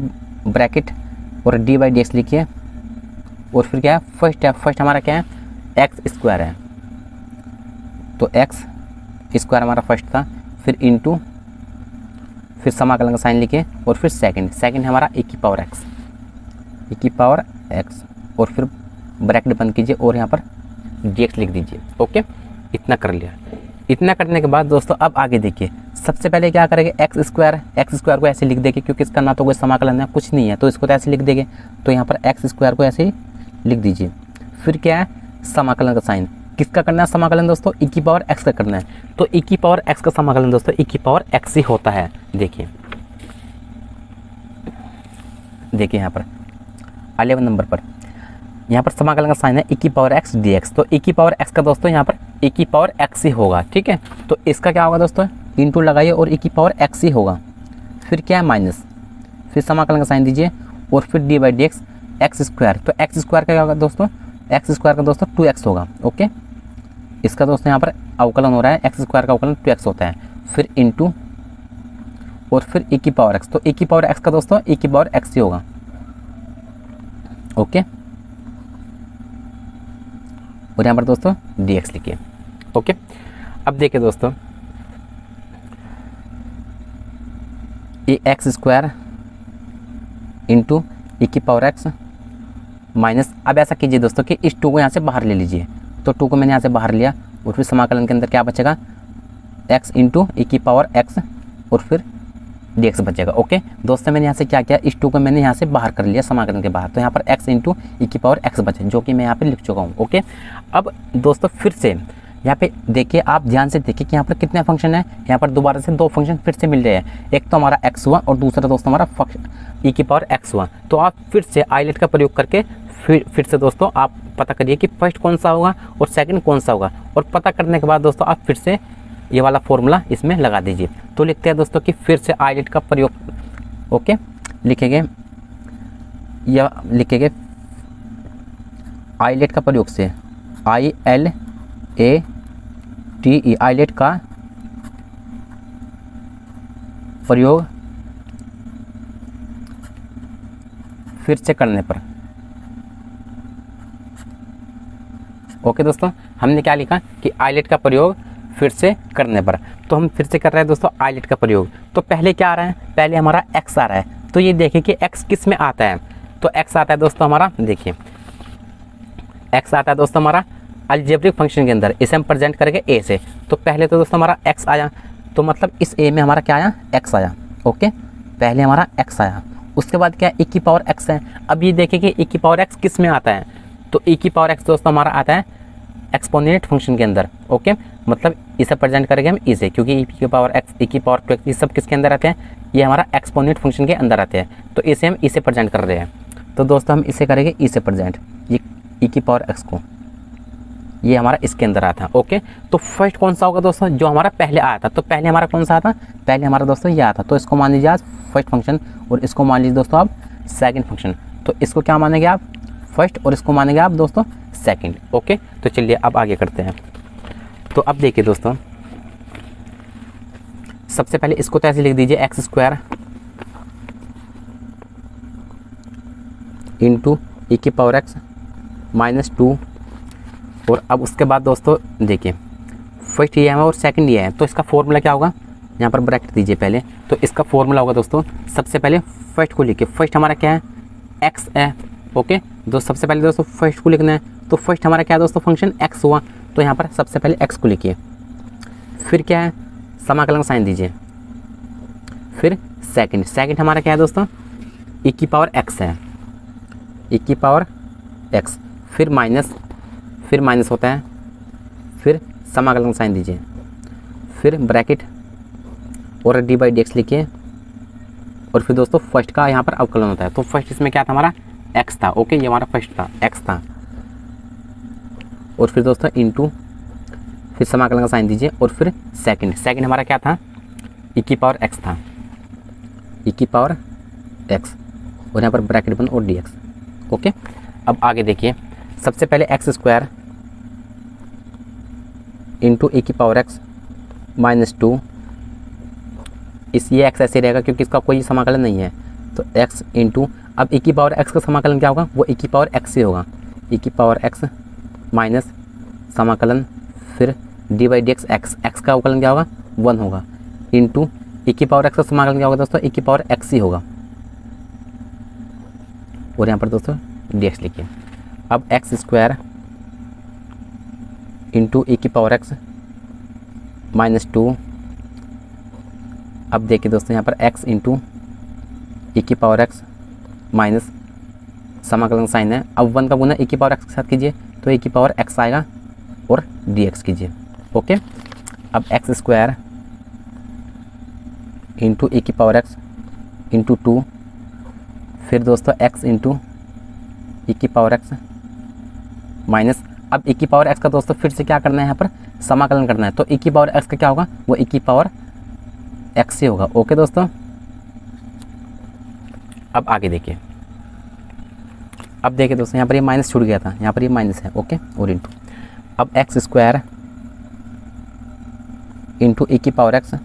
ब्रैकेट और d/dx लिखिए, और फिर क्या है, फर्स्ट है, फर्स्ट हमारा क्या है, एक्स स्क्वायर है, तो एक्स स्क्वायर हमारा फर्स्ट था, फिर इनटू, फिर समाकलन का साइन लिखिए, और फिर सेकंड, सेकंड हमारा e की पावर x। ई की पावर एक्स और फिर ब्रैकेट बंद कीजिए और यहाँ पर dx लिख दीजिए। ओके, इतना कर लिया। इतना करने के बाद दोस्तों अब आगे देखिए, सबसे पहले क्या करेंगे, एक्स स्क्वायर को ऐसे लिख देंगे क्योंकि इसका ना तो कोई समाकलन है कुछ नहीं है, तो इसको तो ऐसे लिख देंगे। तो यहाँ पर एक्स स्क्वायर को ऐसे ही लिख दीजिए। फिर क्या है, समाकलन का साइन। किसका करना है समाकलन दोस्तों, ई की पावर एक्स का करना है। तो ई की पावर एक्स का समाकलन दोस्तों ई की पावर एक्स ही होता है। देखिए यहाँ पर 11 नंबर पर यहाँ पर समाकलन का साइन है ई की पावर एक्स डी एक्स। तो ई की पावर एक्स का दोस्तों यहाँ पर ई की पावर एक्स ही होगा। ठीक है, तो इसका क्या होगा दोस्तों, इंटू लगाइए और ई की पावर एक्स ही होगा। फिर क्या है माइनस, फिर समाकलन का साइन दीजिए और फिर D by D x x square. तो एक्स स्क्वायर का क्या होगा दोस्तों, एक्स स्क्वायर का दोस्तों 2x होगा। ओके, इसका दोस्तों यहाँ पर अवकलन हो रहा है, एक्स स्क्वायर का अवकलन 2x होता है। फिर इंटू और फिर ई की पावर एक्स। तो ई की पावर एक्स का दोस्तों ई की पावर एक्स ही होगा। ओके, और यहाँ पर दोस्तों dx लिखिए। ओके, अब देखिए दोस्तों ये एक्स स्क्वायर इंटू ई की पावर एक्स माइनस, अब ऐसा कीजिए दोस्तों कि इस 2 को यहाँ से बाहर ले लीजिए। तो 2 को मैंने यहाँ से बाहर लिया और फिर समाकलन के अंदर क्या बचेगा, x इंटू ई की पावर x और फिर dx बचेगा। ओके दोस्तों, मैंने यहाँ से क्या किया, इस 2 को मैंने यहाँ से बाहर कर लिया समाकलन के बाहर। तो यहाँ पर x इंटू ई की पावर x बचे, जो कि मैं यहाँ पे लिख चुका हूँ। ओके, अब दोस्तों फिर से यहाँ पे देखिए, आप ध्यान से देखिए कि यहाँ पर कितने फंक्शन है। यहाँ पर दोबारा से 2 फंक्शन फिर से मिल रहे हैं। एक तो हमारा x हुआ और दूसरा दोस्तों हमारा ई की पावर x हुआ। तो आप फिर से आईलेट का प्रयोग करके फिर से दोस्तों आप पता करिए कि फर्स्ट कौन सा होगा और सेकंड कौन सा होगा। और पता करने के बाद दोस्तों आप फिर से ये वाला फॉर्मूला इसमें लगा दीजिए। तो लिखते हैं दोस्तों कि फिर से आईलेट का प्रयोग। ओके, लिखेंगे या लिखेंगे आईलेट का प्रयोग से, ILATE आईलेट का प्रयोग फिर से करने पर। ओके दोस्तों, हमने क्या लिखा कि आईलेट का प्रयोग फिर से करने पर। तो हम फिर से कर रहे हैं दोस्तों आईलेट का प्रयोग। तो पहले क्या आ रहा है, पहले हमारा x आ रहा है। तो ये देखिए कि x किस में आता है। तो x आता है दोस्तों हमारा, देखिए x आता है दोस्तों हमारा अलजेब्रिक फंक्शन के अंदर। इसे हम प्रेजेंट करेंगे a से। तो पहले तो दोस्तों हमारा x आया, तो मतलब इस a में हमारा क्या आया, x आया। ओके, पहले हमारा x आया, उसके बाद क्या e की पावर x है। अब ये देखिए कि e की पावर x किस में आता है। तो e की पावर x दोस्तों हमारा आता है एक्सपोनेंट फंक्शन के अंदर। ओके, मतलब इसे प्रेजेंट करेंगे हम इसे, क्योंकि e की पावर x, e की पावर 2x ये सब किसके अंदर आते हैं, ये हमारा एक्सपोनेंट फंक्शन के अंदर आते हैं। तो इसे हम इसे प्रेजेंट कर रहे हैं। तो दोस्तों हम इसे करेंगे इसे प्रेजेंट, ये e की पावर x को, ये हमारा इसके अंदर आता है। ओके, तो फर्स्ट कौन सा होगा दोस्तों, जो हमारा पहले आया था। तो पहले हमारा कौन सा आता, पहले हमारा दोस्तों ये आता। तो इसको मान लीजिए आज फर्स्ट फंक्शन और इसको मान लीजिए दोस्तों आप सेकंड फंक्शन। तो इसको क्या मानेंगे आप, फर्स्ट, और इसको मानेंगे आप दोस्तों सेकंड। ओके, तो चलिए अब आगे करते हैं। तो अब देखिए दोस्तों, सबसे पहले इसको तो ऐसे लिख दीजिए एक्स स्क्वायर इंटू ई की पावर एक्स माइनस 2। और अब उसके बाद दोस्तों देखिए फर्स्ट ये है और सेकंड ये है। तो इसका फॉर्मूला क्या होगा, यहाँ पर ब्रैकेट दीजिए पहले। तो इसका फॉर्मूला होगा दोस्तों, सबसे पहले फर्स्ट को लिखिए। फर्स्ट हमारा क्या है, एक्स है। ओके दोस्तों, सबसे पहले दोस्तों फर्स्ट को लिखना है। तो फर्स्ट हमारा क्या है दोस्तों, फंक्शन एक्स हुआ। तो यहाँ पर सबसे पहले एक्स को लिखिए। फिर क्या है, समाकलन साइन दीजिए। फिर सेकंड हमारा क्या है दोस्तों, ई की पावर एक्स है, ई की पावर एक्स। फिर माइनस होता है। फिर समाकलन साइन दीजिए। फिर ब्रैकेट और डी बाई डी एक्स लिखिए। और फिर दोस्तों फर्स्ट का यहाँ पर अवकलन होता है। तो फर्स्ट इसमें क्या था हमारा, एक्स था। ओके, ये हमारा फर्स्ट था, एक्स था। और फिर दोस्तों इंटू, फिर समाकलन का साइन दीजिए। और फिर सेकंड हमारा क्या था, ई की पावर एक्स था, ई की पावर एक्स। और यहाँ पर ब्रैकेट बंद और डी एक्स। ओके, अब आगे देखिए, सबसे पहले एक्स स्क्वायर इंटू ई की पावर एक्स माइनस 2। ये एक्स ऐसे रहेगा क्योंकि इसका कोई समाकलन नहीं है। तो एक्स इंटू, अब ई की पावर एक्स का समाकलन क्या होगा, वो ई की पावर एक्स ही होगा। ई की पावर एक्स माइनस समाकलन, फिर D by D x, x का अवकलन क्या होगा, 1 होगा। इंटू ई की पावर एक्स का समाकलन क्या होगा दोस्तों, ई की पावर एक्स ही होगा। और यहाँ पर दोस्तों dx लिखिए। अब एक्स स्क्वायर इंटू e की पावर x माइनस 2। अब देखिए दोस्तों यहाँ पर x इंटू e की पावर x माइनस समाकलन साइन है। अब 1 का गुना e की पावर x के साथ कीजिए तो e की पावर x आएगा और dx कीजिए। ओके, अब एक्स स्क्वायर इंटू e की पावर x इंटू 2, फिर दोस्तों x इंटू e की पावर x माइनस, अब e की पावर x का दोस्तों फिर से क्या करना है, यहाँ पर समाकलन करना है। तो e की पावर x का क्या होगा, वो e की पावर x ही होगा। ओके दोस्तों, अब आगे देखिए। अब देखिए दोस्तों यहाँ पर ये माइनस छूट गया था, यहाँ पर ये माइनस है। ओके, और इंटू अब एक्स स्क्वायर इंटू e की पावर x।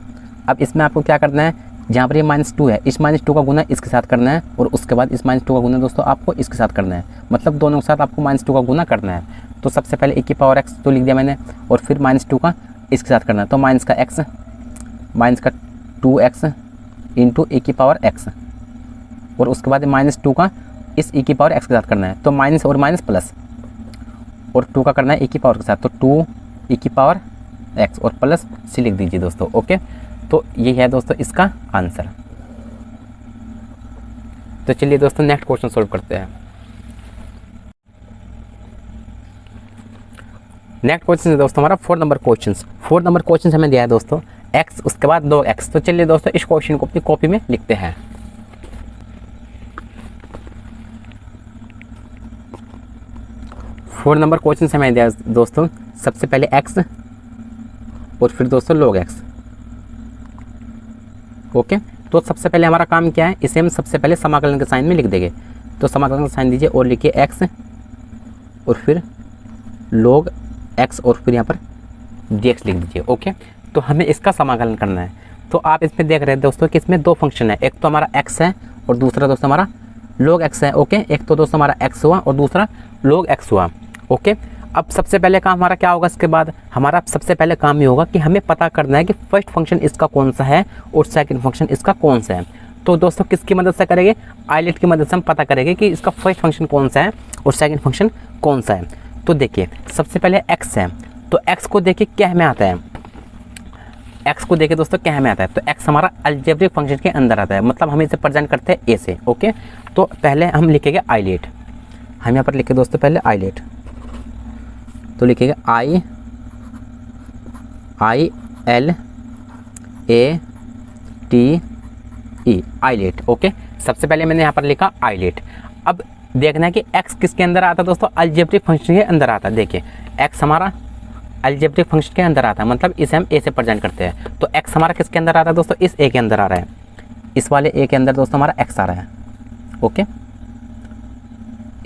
अब इसमें आपको क्या करना है, जहाँ पर ये -2 है, इस -2 का गुना इसके साथ करना है और उसके बाद इस -2 का गुना दोस्तों आपको इसके साथ करना है। मतलब दोनों के साथ आपको -2 का गुना करना है। तो सबसे पहले e की पावर x तो लिख दिया मैंने और फिर -2 का इसके साथ करना है। तो माइनस का x माइनस का 2x इंटू e की पावर x और उसके बाद -2 का इस e की पावर x के साथ करना है। तो माइनस और माइनस प्लस और 2 का करना है e की पावर के साथ। तो 2 e की पावर x और प्लस c लिख दीजिए दोस्तों। ओके, तो ये है दोस्तों इसका आंसर। तो चलिए दोस्तों नेक्स्ट क्वेश्चन सॉल्व करते हैं। नेक्स्ट क्वेश्चन है दोस्तों हमारा 4 नंबर क्वेश्चन। 4 नंबर क्वेश्चन हमें दिया है दोस्तों x, उसके बाद 2x। तो चलिए दोस्तों इस क्वेश्चन को अपनी कॉपी में लिखते हैं। फोर नंबर क्वेश्चन हमें दिया दोस्तों सबसे पहले x और फिर दोस्तों log x। ओके, तो सबसे पहले हमारा काम क्या है, इसे हम सबसे पहले समाकलन के साइन में लिख देंगे। तो समाकलन का साइन दीजिए और लिखिए x और फिर log x और फिर यहाँ पर dx लिख दीजिए। ओके, तो हमें इसका समाकलन करना है। तो आप इसमें देख रहे हैं दोस्तों कि इसमें 2 फंक्शन है, एक तो हमारा x है और दूसरा दोस्तों हमारा log x है। ओके, एक तो दोस्तों हमारा x हुआ और दूसरा log x हुआ। ओके, अब सबसे पहले काम हमारा क्या होगा, इसके बाद हमारा सबसे पहले काम ये होगा कि हमें पता करना है कि फर्स्ट फंक्शन इसका कौन सा है और सेकंड फंक्शन इसका कौन सा है। तो दोस्तों किसकी मदद से करेंगे, आइलेट की मदद से हम पता करेंगे कि इसका फर्स्ट फंक्शन कौन सा है और सेकंड फंक्शन कौन सा है। तो देखिए सबसे पहले x है, तो x को देखिए क्या में आता है, x को देखिए दोस्तों क्या में आता है। तो x हमारा अलजेब्रिक फंक्शन के अंदर आता है, मतलब हम इसे प्रेजेंट करते हैं a से। ओके, तो पहले हम लिखेंगे आइलेट। हम यहाँ पर लिखे दोस्तों पहले आइलेट, तो लिखेगा I-L-A-T-E आइलेट। ओके, सबसे पहले मैंने यहाँ पर लिखा आइलेट। अब देखना है कि x किसके अंदर आता है दोस्तों, अलजेब्रिक फंक्शन के अंदर आता है। देखिए x हमारा अलजेब्रिक फंक्शन के अंदर आता है, मतलब इसे हम a से प्रेजेंट करते हैं। तो x हमारा किसके अंदर आता है दोस्तों, इस a के अंदर आ रहा है, इस वाले a के अंदर दोस्तों हमारा x आ रहा है। ओके,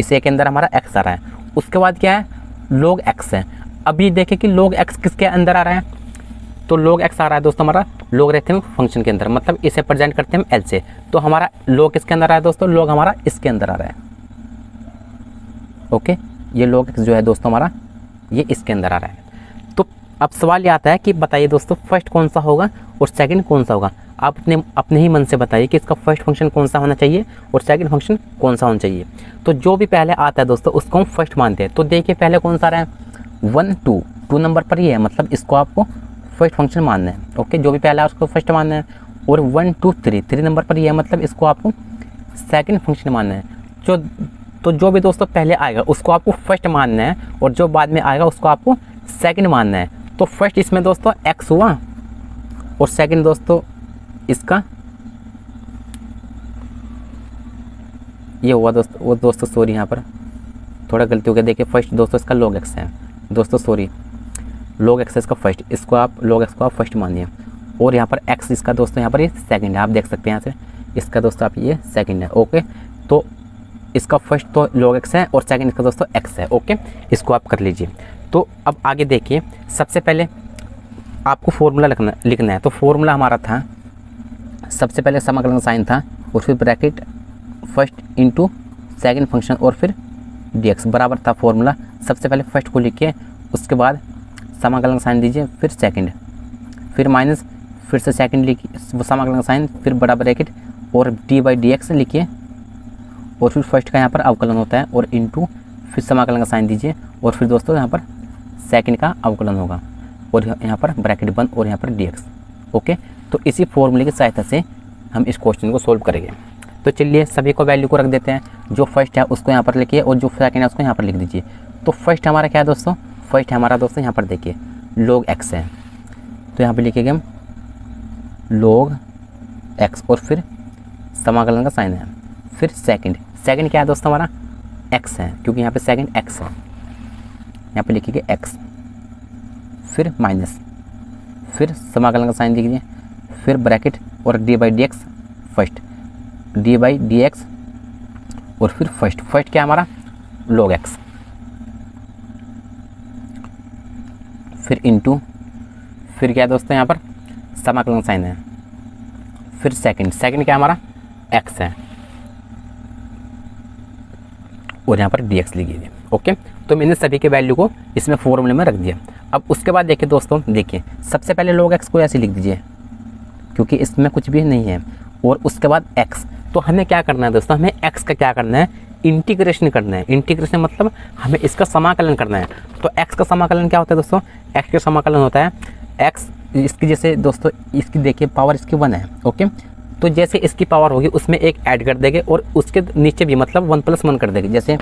इस a के अंदर हमारा x आ रहा है। उसके बाद क्या है, log x है। अभी देखें कि log x किसके अंदर आ रहा है, तो log x आ रहा है दोस्तों हमारा लॉगरिथमिक फंक्शन के अंदर, मतलब इसे प्रेजेंट करते हैं हम l से। तो हमारा log किसके अंदर आ रहा है दोस्तों, log हमारा इसके अंदर आ रहा है। ओके, ये log x जो है दोस्तों हमारा ये इसके अंदर आ रहा है। तो अब सवाल ये आता है कि बताइए दोस्तों फर्स्ट कौन सा होगा और सेकंड कौन सा होगा। आप अपने ही मन से बताइए कि इसका फर्स्ट फंक्शन कौन सा होना चाहिए और सेकंड फंक्शन कौन सा होना चाहिए। तो जो भी पहले आता है दोस्तों उसको हम फर्स्ट मानते हैं। तो देखिए पहले कौन सा आ रहा है, 1 2 नंबर पर ही है, मतलब इसको आपको फर्स्ट फंक्शन मानना है। ओके, जो भी पहला है उसको फर्स्ट मानना है। और 1 2 3 नंबर पर ही है, मतलब इसको आपको सेकंड फंक्शन मानना है। तो जो भी दोस्तों पहले आएगा उसको आपको फर्स्ट मानना है और जो बाद में आएगा उसको आपको सेकंड मानना है। तो फर्स्ट इसमें दोस्तों x हुआ और सेकंड दोस्तों इसका ये हुआ दोस्तों, वो दोस्तों सॉरी यहाँ पर थोड़ा गलती हो गया। देखिए फर्स्ट दोस्तों इसका log x है दोस्तों, सॉरी log x है इसका फर्स्ट, इसको आप log x को आप फर्स्ट मानिए। और यहाँ पर x इसका दोस्तों यहाँ पर ये सेकंड है, आप देख सकते हैं यहाँ से इसका दोस्तों आप ये सेकंड है। ओके, तो इसका फर्स्ट तो log x है और सेकंड इसका दोस्तों x है। ओके, इसको आप कर लीजिए। तो अब आगे देखिए, सबसे पहले आपको फॉर्मूला लिखना है। तो फॉर्मूला हमारा था सबसे पहले समाकलन साइन था और फिर bracket first into second function और फिर dx बराबर था फॉर्मूला। सबसे पहले फर्स्ट को लिखिए, उसके बाद समाकलन साइन दीजिए, फिर सेकंड, फिर माइनस, फिर से सेकंड लिखिए समाकलन साइन, फिर बड़ा ब्रैकेट और d/dx लिखिए और फिर फर्स्ट का यहाँ पर अवकलन होता है और इंटू फिर समाकलन का साइन दीजिए और फिर दोस्तों यहाँ पर सेकंड का अवकलन होगा और यहाँ पर ब्रैकेट बंद और यहाँ पर dx। ओके, तो इसी फॉर्मूले की सहायता से हम इस क्वेश्चन को सोल्व करेंगे। तो चलिए सभी को वैल्यू को रख देते हैं, जो फर्स्ट है उसको यहाँ पर लिखिए और जो सेकंड है उसको यहाँ पर लिख दीजिए। तो फर्स्ट हमारा क्या है दोस्तों, फर्स्ट हमारा दोस्तों यहाँ पर देखिए log x है, तो यहाँ पर लिखेंगे हम log x और फिर समाकलन का साइन है। फिर सेकंड क्या है दोस्तों हमारा x है, क्योंकि यहाँ पे सेकंड x है, यहाँ पे लिखिए x। फिर माइनस, फिर समाकलन का साइन दीजिए, फिर ब्रैकेट और d/dx फर्स्ट, d/dx और फिर फर्स्ट क्या है हमारा log x, फिर इंटू फिर क्या है दोस्तों यहाँ पर समाकलन साइन है। फिर सेकंड क्या है हमारा x है और यहाँ पर dx लिखिए। ओके, तो मैंने सभी के वैल्यू को इसमें फॉर्मूले में रख दिया। अब उसके बाद देखिए दोस्तों, देखिए सबसे पहले log x को ऐसे लिख दीजिए क्योंकि इसमें कुछ भी नहीं है, और उसके बाद x। तो हमें क्या करना है दोस्तों, हमें x का क्या करना है, इंटीग्रेशन करना है। इंटीग्रेशन मतलब हमें इसका समाकलन करना है। तो x का समाकलन क्या होता है दोस्तों, x का समाकलन होता है x, इसकी जैसे दोस्तों इसकी देखिए पावर इसकी 1 है। ओके, तो जैसे इसकी पावर होगी उसमें एक ऐड कर देंगे और उसके नीचे भी मतलब 1 + 1 कर देंगे। जैसे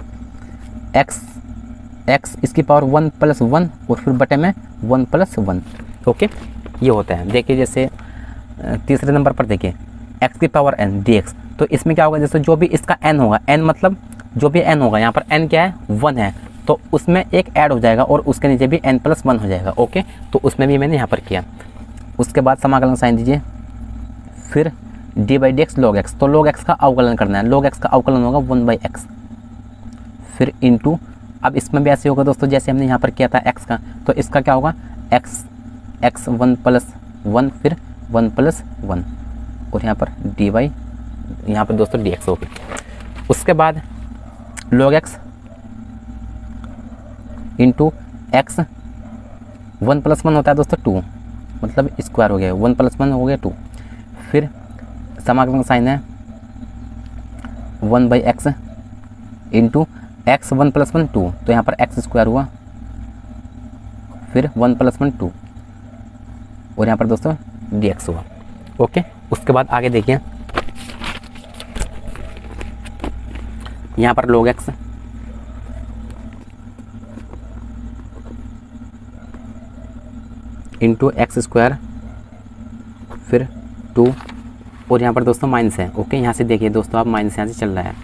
x इसकी पावर 1 + 1 और फिर बटे में 1 + 1। ओके, ये होता है। देखिए जैसे तीसरे नंबर पर देखिए x की पावर n dx। तो इसमें क्या होगा, जैसे जो भी इसका n होगा, n मतलब जो भी n होगा, यहाँ पर n क्या है 1 है, तो उसमें एक ऐड हो जाएगा और उसके नीचे भी n + 1 हो जाएगा। ओके, तो उसमें भी मैंने यहाँ पर किया। उसके बाद समाकलन साइन दीजिए, फिर d/dx log x। तो log x का अवकलन करना है, log x का अवकलन होगा 1/x। फिर इंटू, अब इसमें भी ऐसे होगा दोस्तों जैसे हमने यहाँ पर किया था x का, तो इसका क्या होगा x 1 + 1 फिर 1 + 1 और यहाँ पर dy, यहाँ पर दोस्तों dx होगी। उसके बाद log x इंटू x 1 + 1 होता है दोस्तों 2, मतलब स्क्वायर हो गया, 1 + 1 हो गया 2। फिर समाकलन साइन है 1/x इंटू x 1 + 1 2, तो यहाँ पर x² हुआ, फिर 1 + 1 2 और यहाँ पर दोस्तों dx हुआ। ओके, उसके बाद आगे देखिए यहाँ पर log x इंटू x² फिर 2 और यहाँ पर दोस्तों माइनस है। ओके, यहाँ से देखिए दोस्तों आप माइनस यहाँ से चल रहा है,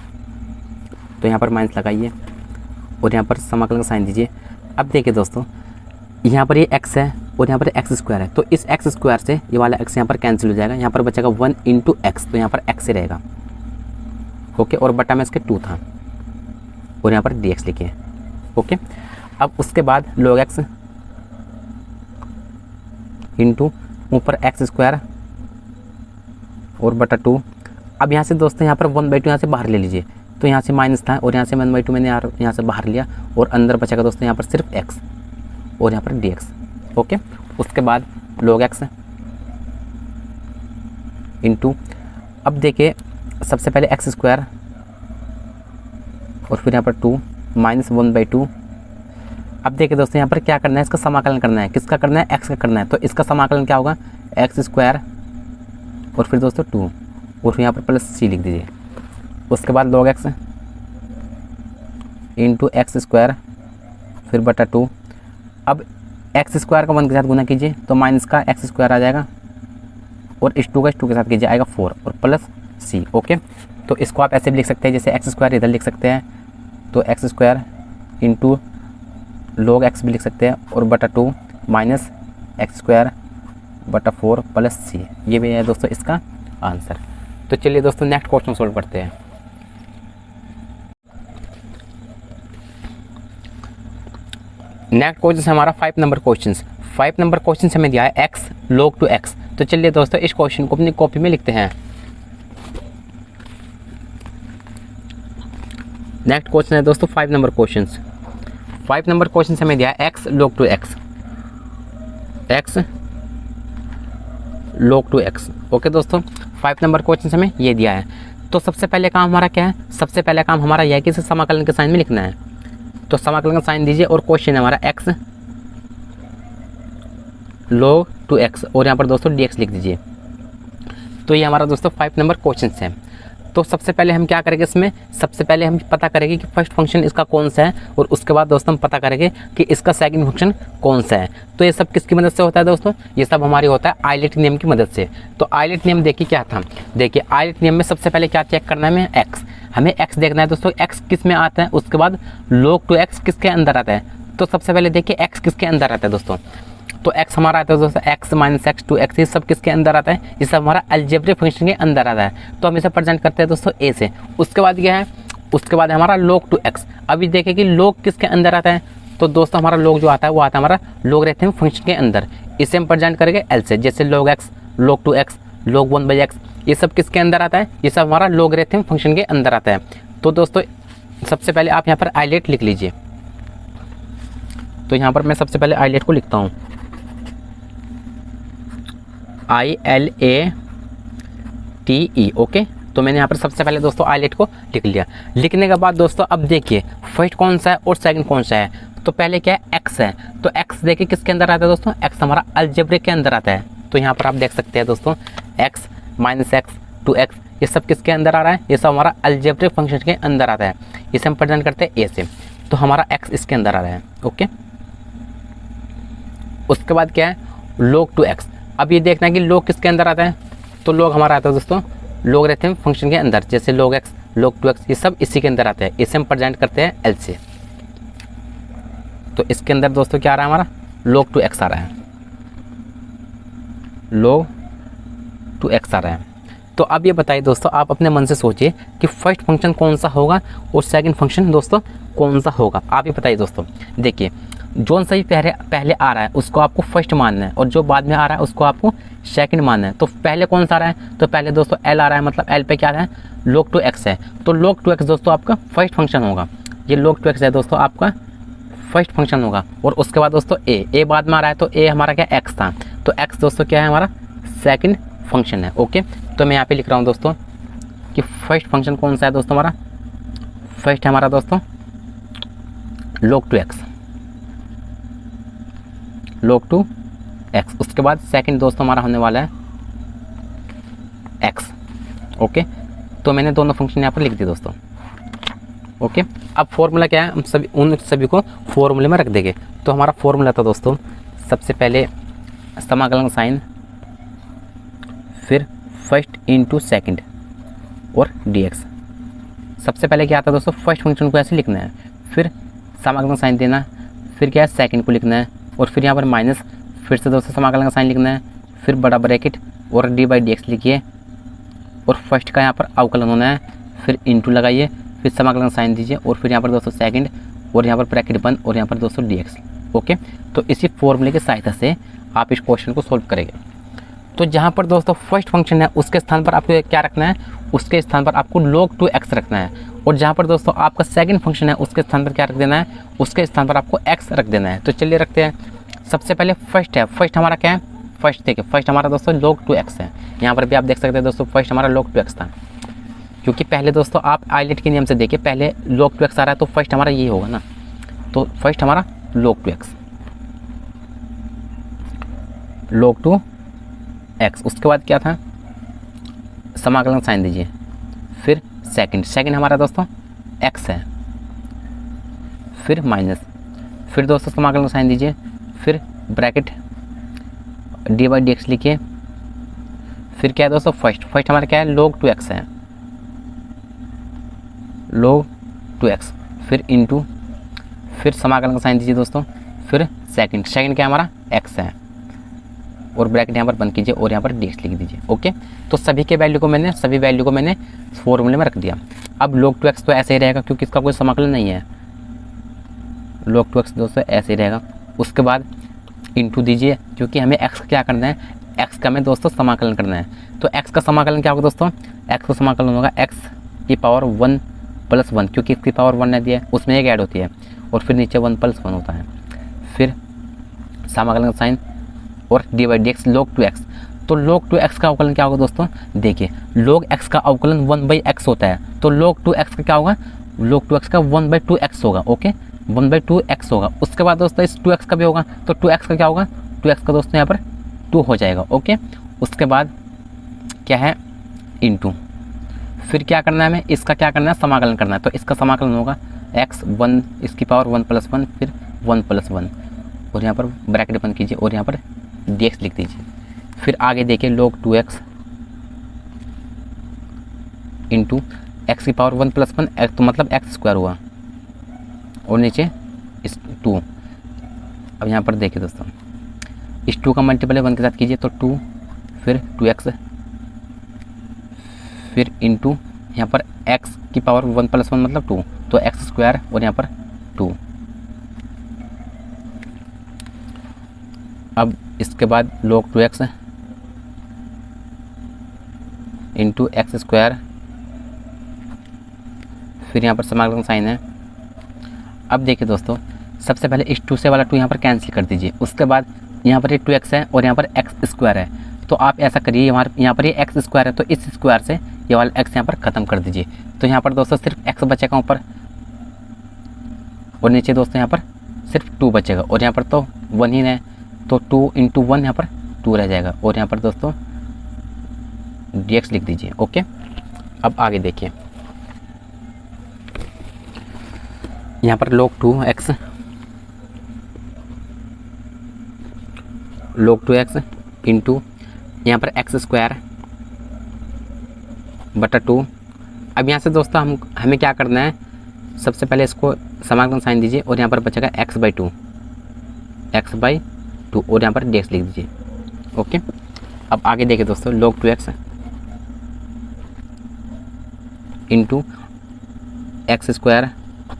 तो यहाँ पर माइनस लगाइए और यहाँ पर समाकलन का साइन दीजिए। अब देखिए दोस्तों यहाँ पर ये x है और यहाँ पर x² है, तो इस x² से ये वाला x यहाँ पर कैंसिल हो जाएगा, यहाँ पर बचेगा 1 × x, तो यहाँ पर x ही रहेगा। ओके, और बटा में इसके 2 था और यहाँ पर dx लिखिए। ओके, अब उसके बाद log x इंटू ऊपर x² और बटा 2। अब यहाँ से दोस्तों यहाँ पर 1/2 यहाँ से बाहर ले लीजिए, तो यहाँ से माइनस था और यहाँ से 1/2 मैंने यहाँ से बाहर लिया और अंदर बचेगा दोस्तों यहाँ पर सिर्फ x और यहाँ पर dx। ओके, उसके बाद log x इंटू, अब देखिए सबसे पहले x² और फिर यहाँ पर 2 माइनस 1/2। अब देखिए दोस्तों यहाँ पर क्या करना है, इसका समाकलन करना है। किसका करना है, x का करना है, तो इसका समाकलन क्या होगा x² और फिर दोस्तों 2 और फिर यहाँ पर +c लिख दीजिए। उसके बाद log x इंटू x² फिर बटा 2। अब x² का 1 के साथ गुना कीजिए तो माइनस का x² आ जाएगा और इस 2 का इस 2 के साथ कीजिए आएगा 4 और +c। ओके, तो इसको आप ऐसे भी लिख सकते हैं, जैसे x² इधर लिख सकते हैं तो x² इंटू log x भी लिख सकते हैं और बटा 2 माइनस x² बटा 4 +c। ये भी है दोस्तों इसका आंसर। तो चलिए दोस्तों नेक्स्ट क्वेश्चन सोल्व करते हैं। नेक्स्ट क्वेश्चन हमारा 5 नंबर क्वेश्चन। 5 नंबर क्वेश्चन हमें दिया है x log 2x। तो चलिए दोस्तों इस क्वेश्चन को अपनी कॉपी में लिखते हैं। नेक्स्ट क्वेश्चन है दोस्तों 5 नंबर क्वेश्चन। 5 नंबर क्वेश्चन हमें दिया है x log 2x, x log 2x। Okay दोस्तों 5 नंबर क्वेश्चन हमें ये दिया है। तो सबसे पहले काम हमारा क्या है, सबसे पहला काम हमारा यह है कि इसे समाकलन के साइन में लिखना है। तो समाकलन का साइन दीजिए और क्वेश्चन है हमारा x log 2x और यहाँ पर दोस्तों dx लिख दीजिए। तो ये हमारा दोस्तों 5 नंबर क्वेश्चन है। तो सबसे पहले हम क्या करेंगे, इसमें सबसे पहले हम पता करेंगे कि फर्स्ट फंक्शन इसका कौन सा है और उसके बाद दोस्तों हम पता करेंगे कि इसका सेकंड फंक्शन कौन सा है। तो ये सब किसकी मदद से होता है दोस्तों, ये सब हमारी होता है आइलेट नियम की मदद से। तो आइलेट नियम देखिए क्या था, देखिए आइलेट नियम में सबसे पहले क्या चेक करना है, हमें x देखना है दोस्तों, x किस में आता है, उसके बाद log 2x किसके अंदर आता है। तो सबसे पहले देखिए x किसके अंदर आता है दोस्तों, तो x हमारा आता है दोस्तों x माइनस एक्स 2x, ये सब किसके अंदर आता है, ये सब हमारा अलजेब्रिक फंक्शन के अंदर आता है। तो हम इसे प्रेजेंट करते हैं दोस्तों a से। उसके बाद क्या है, उसके बाद है हमारा log 2x। अभी देखें कि log किसके अंदर आता है, तो दोस्तों हमारा log जो आता है वो आता है हमारा लॉगरिथम फंक्शन के अंदर। इसे हम प्रेजेंट करेंगे l से, जैसे log x, log 2x, log 1/x, ये सब किसके अंदर आता है, ये सब हमारा लॉगरिथम फंक्शन के अंदर आता है। तो दोस्तों सबसे पहले आप यहाँ पर आइलेट लिख लीजिए। तो यहाँ पर मैं सबसे पहले आइलेट को लिखता हूँ, ILATE। ओके, तो मैंने यहाँ पर सबसे पहले दोस्तों आइलेट को लिख लिया। लिखने के बाद दोस्तों अब देखिए फर्स्ट कौन सा है और सेकंड कौन सा है। तो पहले क्या है, x है। तो x देखिए किसके अंदर आता है दोस्तों, x हमारा अलजेब्रिक के अंदर आता है। तो यहाँ पर आप देख सकते हैं दोस्तों x माइनस एक्स 2x, ये सब किसके अंदर आ रहा है, ये सब हमारा अलजेब्रिक फंक्शन के अंदर आता है। इसे हम प्रेजेंट करते हैं a से। तो हमारा x इसके अंदर आ रहा है। ओके, उसके बाद क्या है, log 2x। अब ये देखना है कि log किसके अंदर आता है, तो log हमारा आता है दोस्तों लॉगरिथम फंक्शन के अंदर, जैसे log x, log 2x, ये सब इसी के अंदर आते हैं। इसे हम प्रेजेंट करते हैं l से। तो इसके अंदर दोस्तों क्या आ रहा है, हमारा log 2x आ रहा है, log 2x आ रहा है। तो अब ये बताइए दोस्तों, आप अपने मन से सोचिए कि फर्स्ट फंक्शन कौन सा होगा और सेकंड फंक्शन दोस्तों कौन सा होगा। आप ये बताइए दोस्तों, देखिए जो सही पहले आ रहा है उसको आपको फर्स्ट मानना है और जो बाद में आ रहा है उसको आपको सेकंड मानना है। तो पहले कौन सा आ रहा है, तो पहले दोस्तों l आ रहा है, मतलब l पे क्या आ रहा है, log 2x है। तो log 2x दोस्तों आपका फर्स्ट फंक्शन होगा, ये log 2x है दोस्तों आपका फर्स्ट फंक्शन होगा। और उसके बाद दोस्तों a बाद में आ रहा है, तो a हमारा क्या x था, तो x दोस्तों क्या है, हमारा सेकंड फंक्शन है। ओके, तो मैं यहाँ पे लिख रहा हूँ दोस्तों कि फर्स्ट फंक्शन कौन सा है दोस्तों, हमारा फर्स्ट है हमारा दोस्तों log 2x, log 2x। उसके बाद सेकंड दोस्तों हमारा होने वाला है x। ओके, तो मैंने दोनों फंक्शन यहाँ पर लिख दिए दोस्तों। ओके, अब फॉर्मूला क्या है, हम सभी उन सभी को फॉर्मूले में रख देंगे। तो हमारा फॉर्मूला था दोस्तों, सबसे पहले समाकलन साइन, फिर फर्स्ट इंटू सेकंड और dx। सबसे पहले क्या आता है दोस्तों, फर्स्ट फंक्शन को ऐसे लिखना है, फिर समाकलन साइन देना, फिर क्या है सेकंड को लिखना है और फिर यहाँ पर माइनस, फिर से दोस्तों समाकलन का साइन लिखना है, फिर बड़ा ब्रैकेट और d/dx लिखिए और फर्स्ट का यहाँ पर अवकलन होना है, फिर इंटू लगाइए, फिर समाकलन साइन दीजिए और फिर यहाँ पर दोस्तों सेकंड और यहाँ पर ब्रैकेट बंद और यहाँ पर दोस्तों dx। ओके, तो इसी फॉर्मूले की सहायता से आप इस क्वेश्चन को सोल्व करेंगे। तो जहाँ पर दोस्तों फर्स्ट फंक्शन है उसके स्थान पर आपको क्या रखना है, उसके स्थान पर आपको log 2x रखना है। और जहाँ पर दोस्तों आपका सेकंड फंक्शन है उसके स्थान पर क्या रख देना है, उसके स्थान पर आपको x रख देना है। तो चलिए रखते हैं। सबसे पहले फर्स्ट है, फर्स्ट हमारा क्या है, फर्स्ट देखिए फर्स्ट हमारा दोस्तों log 2x है। यहाँ पर भी आप देख सकते हैं दोस्तों फर्स्ट हमारा log 2x था, क्योंकि पहले दोस्तों आप आइलेट के नियम से देखिए पहले log 2x आ रहा है तो फर्स्ट हमारा ये होगा ना। तो फर्स्ट हमारा log 2x, log 2x। उसके बाद क्या था, समाकलन साइन दीजिए, फिर सेकंड हमारा दोस्तों x है, फिर माइनस, फिर दोस्तों समाकलन साइन दीजिए, फिर ब्रैकेट d/dx लिखिए, फिर क्या है दोस्तों फर्स्ट हमारा क्या है, log 2x है, log 2x, फिर इंटू, फिर समाकलन का साइन दीजिए दोस्तों, फिर सेकंड क्या हमारा x है और ब्रैकेट यहाँ पर बंद कीजिए और यहाँ पर dx लिख दीजिए। ओके, तो सभी वैल्यू को मैंने फॉर्मूले में रख दिया। अब log 2x तो ऐसे ही रहेगा क्योंकि इसका कोई समाकलन नहीं है, log 2x दोस्तों ऐसे ही रहेगा। उसके बाद इंटू दीजिए, क्योंकि हमें x क्या करना है, x का हमें दोस्तों समाकलन करना है। तो x का समाकलन क्या होगा दोस्तों, x का समाकलन होगा x की पावर 1 + 1, क्योंकि इसकी पावर 1 ने दिया है उसमें एक ऐड होती है और फिर नीचे 1 + 1 होता है, फिर समाकलन का साइन और d/dx log 2x। तो log 2x का अवकलन क्या होगा दोस्तों, देखिए log x का अवकलन 1/x होता है, तो log 2x का क्या होगा, log 2x का 1/2x होगा। ओके, 1/2x होगा। उसके बाद दोस्तों इस 2x का भी होगा, तो 2x का क्या होगा, 2x का दोस्तों यहाँ पर 2 हो जाएगा। ओके, उसके बाद क्या है, इंटू, फिर क्या करना है हमें, इसका क्या करना है, समाकलन करना है। तो इसका समाकलन होगा x 1 इसकी पावर 1 + 1 फिर 1 + 1 और यहाँ पर ब्रैकेट बंद कीजिए और यहाँ पर dx लिख दीजिए। फिर आगे देखिए log 2x इंटू एक्स की पावर 1 + 1 x, तो मतलब x² हुआ और नीचे इस 2। अब यहाँ पर देखिए दोस्तों इस 2 का मल्टीपल 1 के साथ कीजिए तो 2 फिर 2x फिर इंटू यहाँ पर x की पावर 1 + 1 मतलब 2, तो x² और यहाँ पर 2। अब इसके बाद log 2x इंटू x², फिर यहाँ पर समाकलन साइन है। अब देखिए दोस्तों सबसे पहले इस 2 से वाला 2 यहाँ पर कैंसिल कर दीजिए। उसके बाद यहाँ पर ये 2x है और यहाँ पर x² है, तो आप ऐसा करिए यहाँ पर ये x² है तो इस स्क्वायर से ये वाला x यहाँ पर ख़त्म कर दीजिए। तो यहाँ पर दोस्तों सिर्फ x बचेगा ऊपर और नीचे दोस्तों यहाँ पर सिर्फ 2 बचेगा और यहाँ पर तो 1 ही है, तो 2 × 1 यहाँ पर 2 रह जाएगा और यहाँ पर दोस्तों dx लिख दीजिए। ओके, अब आगे देखिए यहाँ पर log 2x इंटू यहाँ पर x² बटा 2। अब यहाँ से दोस्तों हमें क्या करना है, सबसे पहले इसको समाकलन साइन दीजिए और यहाँ पर बचेगा x/2 और यहाँ पर dx लिख दीजिए। ओके, अब आगे देखिए दोस्तों log 2x इंटू x²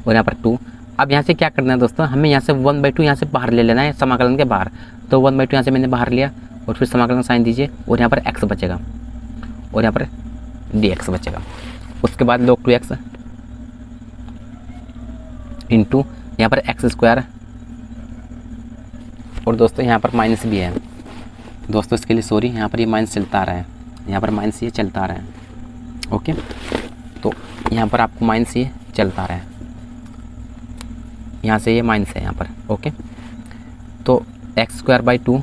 और यहाँ पर 2। अब यहाँ से क्या करना है दोस्तों, हमें यहाँ से 1/2 यहाँ से बाहर ले लेना है समाकलन के बाहर, तो 1/2 यहाँ से मैंने बाहर लिया और फिर समाकलन साइन दीजिए और यहाँ पर x बचेगा और यहाँ पर dx बचेगा। उसके बाद log 2x इंटू यहाँ पर x² और दोस्तों यहाँ पर माइनस भी है दोस्तों, इसके लिए सॉरी, यहाँ पर ये माइनस चलता आ रहा है, यहाँ पर माइनस ये चलता आ रहा है। ओके, तो यहाँ पर आपको माइनस ये चलता आ रहा है, यहाँ से ये माइनस है यहाँ पर। ओके, तो x²/2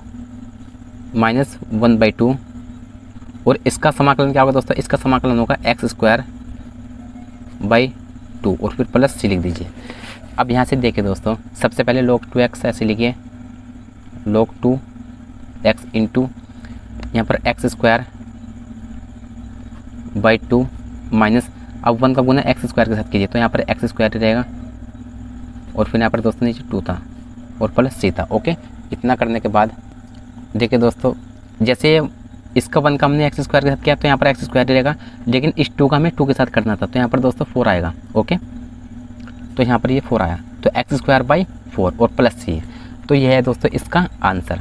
माइनस 1/2 और इसका समाकलन क्या होगा दोस्तों, इसका समाकलन होगा x²/2 और फिर प्लस c लिख दीजिए। अब यहाँ से देखिए दोस्तों सबसे पहले log 2x ऐसे लिखिए, log 2x इंटू यहाँ पर x²/2 माइनस, अब 1 का गुना x² के साथ कीजिए तो यहाँ पर x² रहेगा और फिर यहाँ पर दोस्तों नीचे 2 था और प्लस c था। ओके, इतना करने के बाद देखिए दोस्तों जैसे इसका 1 का हमने x² के साथ किया तो यहाँ पर x² रहेगा, लेकिन इस 2 का हमें 2 के साथ करना था तो यहाँ पर दोस्तों 4 आएगा। ओके, तो यहाँ पर ये 4 आया, तो x²/4 और प्लस c, तो यह है दोस्तों इसका आंसर।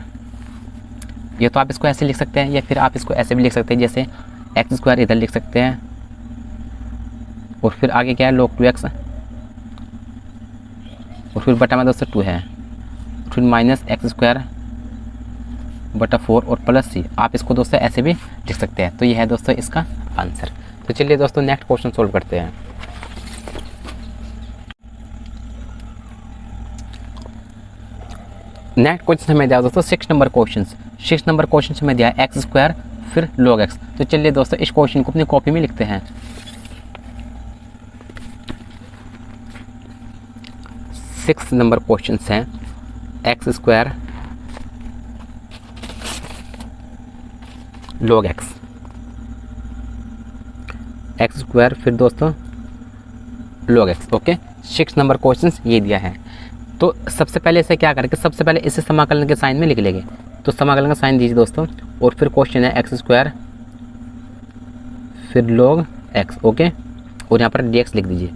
ये तो आप इसको ऐसे लिख सकते हैं या फिर आप इसको ऐसे भी लिख सकते हैं, जैसे x² इधर लिख सकते हैं और फिर आगे क्या है log 2x और फिर बटा में दोस्तों 2 है, फिर माइनस x²/4 और प्लस c। आप इसको दोस्तों ऐसे भी लिख सकते हैं। तो यह है दोस्तों इसका आंसर। तो चलिए दोस्तों नेक्स्ट क्वेश्चन सोल्व करते हैं। नेक्स्ट क्वेश्चन हमें दिया दोस्तों 6 नंबर क्वेश्चन। 6 नंबर क्वेश्चन हमें दिया x² फिर log x। तो चलिए दोस्तों इस क्वेश्चन को अपनी कॉपी में लिखते हैं। 6 नंबर क्वेश्चन हैं x² log x, x² फिर दोस्तों log x। Okay, 6 number question ये दिया है। तो सबसे पहले इसे क्या करेंगे, सबसे पहले इसे समाकलन के साइन में लिख लेंगे। तो समाकलन का साइन दीजिए दोस्तों और फिर क्वेश्चन है x² फिर log x। ओके, और यहाँ पर dx लिख दीजिए।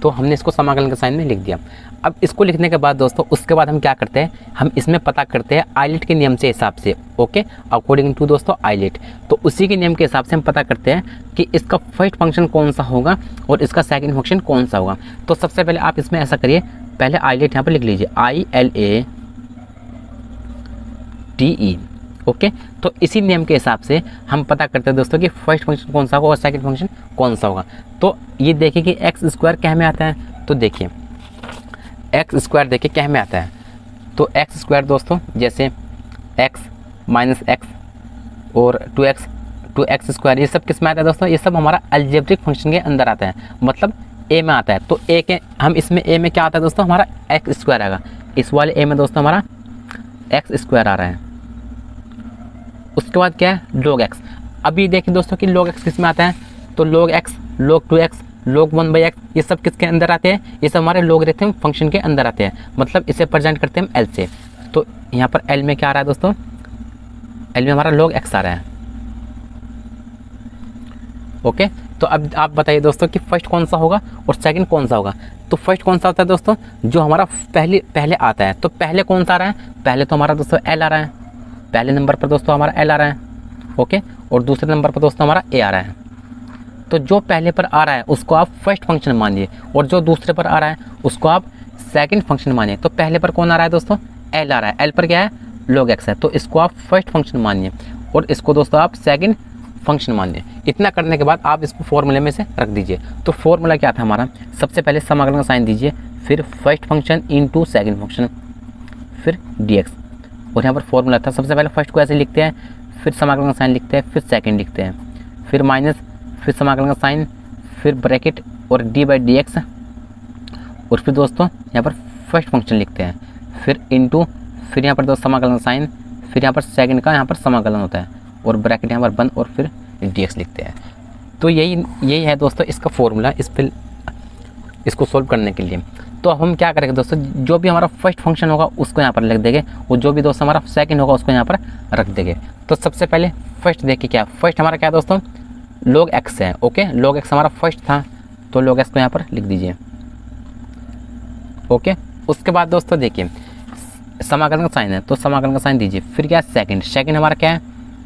तो हमने इसको समाकलन के साइन में लिख दिया। अब इसको लिखने के बाद दोस्तों उसके बाद हम क्या करते हैं, हम इसमें पता करते हैं आइलेट के नियम से हिसाब से। ओके, अकॉर्डिंग टू दोस्तों आइलेट, तो उसी के नियम के हिसाब से हम पता करते हैं कि इसका फर्स्ट फंक्शन कौन सा होगा और इसका सेकंड फंक्शन कौन सा होगा। तो सबसे पहले आप इसमें ऐसा करिए, पहले आइलेट यहाँ पर लिख लीजिए ILATE। ओके, तो इसी नियम के हिसाब से हम पता करते हैं दोस्तों कि फर्स्ट फंक्शन कौन सा होगा और सेकंड फंक्शन कौन सा होगा। तो ये देखिए कि एक्स स्क्वायर क्या में आता है, तो देखिए एक्स स्क्वायर देखिए क्या में आता है, तो एक्स स्क्वायर दोस्तों जैसे एक्स माइनस एक्स और 2x स्क्वायर, ये सब किस में आता है दोस्तों, ये सब हमारा अलजेब्रिक फंक्शन के अंदर आता है, मतलब ए में आता है। तो ए के हम इसमें ए में क्या आता है दोस्तों, हमारा एक्स स्क्वायर आएगा, इस वाले ए में दोस्तों हमारा एक्स स्क्वायर आ रहा है। उसके बाद क्या है log x। अभी देखिए दोस्तों कि log x किस में आता है, तो log x, log 2x, log 1/x, ये सब किसके अंदर आते हैं, ये सब हमारे लॉगरिथम फंक्शन के अंदर आते हैं, मतलब इसे प्रेजेंट करते हैं हम l से। तो यहाँ पर l में क्या आ रहा है दोस्तों, l में हमारा log x आ रहा है। ओके, तो अब आप बताइए दोस्तों कि फर्स्ट कौन सा होगा और सेकंड कौन सा होगा। तो फर्स्ट कौन सा होता है दोस्तों, जो हमारा पहले आता है। तो पहले कौन सा आ रहा है, पहले तो हमारा दोस्तों l आ रहा है, पहले नंबर पर दोस्तों हमारा l आ रहा है। ओके, और दूसरे नंबर पर दोस्तों हमारा a आ रहा है। तो जो पहले पर आ रहा है उसको आप फर्स्ट फंक्शन मानिए और जो दूसरे पर आ रहा है उसको आप सेकंड फंक्शन मानिए। तो पहले पर कौन आ रहा है दोस्तों, l आ रहा है, l पर क्या है log x है, तो इसको आप फर्स्ट फंक्शन मानिए और इसको दोस्तों आप सेकंड फंक्शन मानिए। इतना करने के बाद आप इसको फॉर्मूले में से रख दीजिए। तो फॉर्मूला क्या था हमारा, सबसे पहले समाकलन का साइन दीजिए, फिर first function into second function, फिर dx। और यहाँ पर फॉर्मूला था, सबसे पहले फर्स्ट को ऐसे लिखते हैं, फिर समाकलन का साइन लिखते हैं, फिर सेकंड लिखते हैं, फिर माइनस, फिर समाकलन का साइन, फिर ब्रैकेट और d/dx, और फिर दोस्तों यहाँ पर फर्स्ट फंक्शन लिखते हैं, फिर इनटू, फिर यहाँ पर दोस्तों समाकलन का साइन, फिर यहाँ पर सेकंड का यहाँ पर समाकलन होता है और ब्रैकेट यहाँ पर बंद और फिर dx लिखते हैं। तो यही है दोस्तों इसका फॉर्मूला इसको सोल्व करने के लिए। तो अब हम क्या करेंगे दोस्तों, जो भी हमारा फर्स्ट फंक्शन होगा उसको यहाँ पर लिख देंगे और जो भी दोस्तों हमारा सेकंड होगा उसको यहाँ पर रख देंगे। तो सबसे पहले फर्स्ट देखिए क्या, फर्स्ट हमारा क्या है दोस्तों log x है। ओके, log x हमारा फर्स्ट था, तो log x को यहाँ पर लिख दीजिए। ओके, उसके बाद दोस्तों देखिए समाकलन का साइन है, तो समाकलन का साइन दीजिए, फिर क्या है सेकंड हमारा क्या है,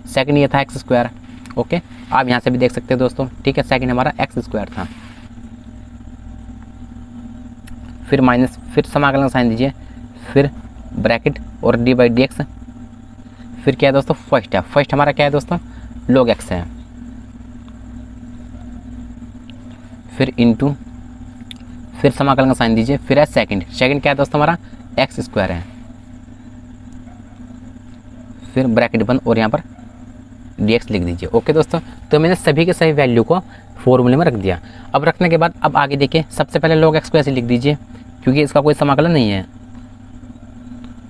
सेकंड ये था एक्स स्क्वायर। ओके, आप यहाँ से भी देख सकते हैं दोस्तों, ठीक है, सेकंड हमारा एक्स स्क्वायर था, फिर माइनस, फिर समाकलन का साइन दीजिए, फिर ब्रैकेट और d/dx, फिर क्या है दोस्तों फर्स्ट है, फर्स्ट हमारा क्या है दोस्तों log x है, फिर इनटू, फिर समाकलन का साइन दीजिए, फिर है सेकंड क्या है दोस्तों हमारा एक्स स्क्वायर है, फिर ब्रैकेट बंद और यहाँ पर dx लिख दीजिए। ओके दोस्तों, तो मैंने सभी के सही वैल्यू को फॉर्मूले में रख दिया। अब रखने के बाद अब आगे देखिए, सबसे पहले log x को ऐसे लिख दीजिए क्योंकि इसका कोई समाकलन नहीं है।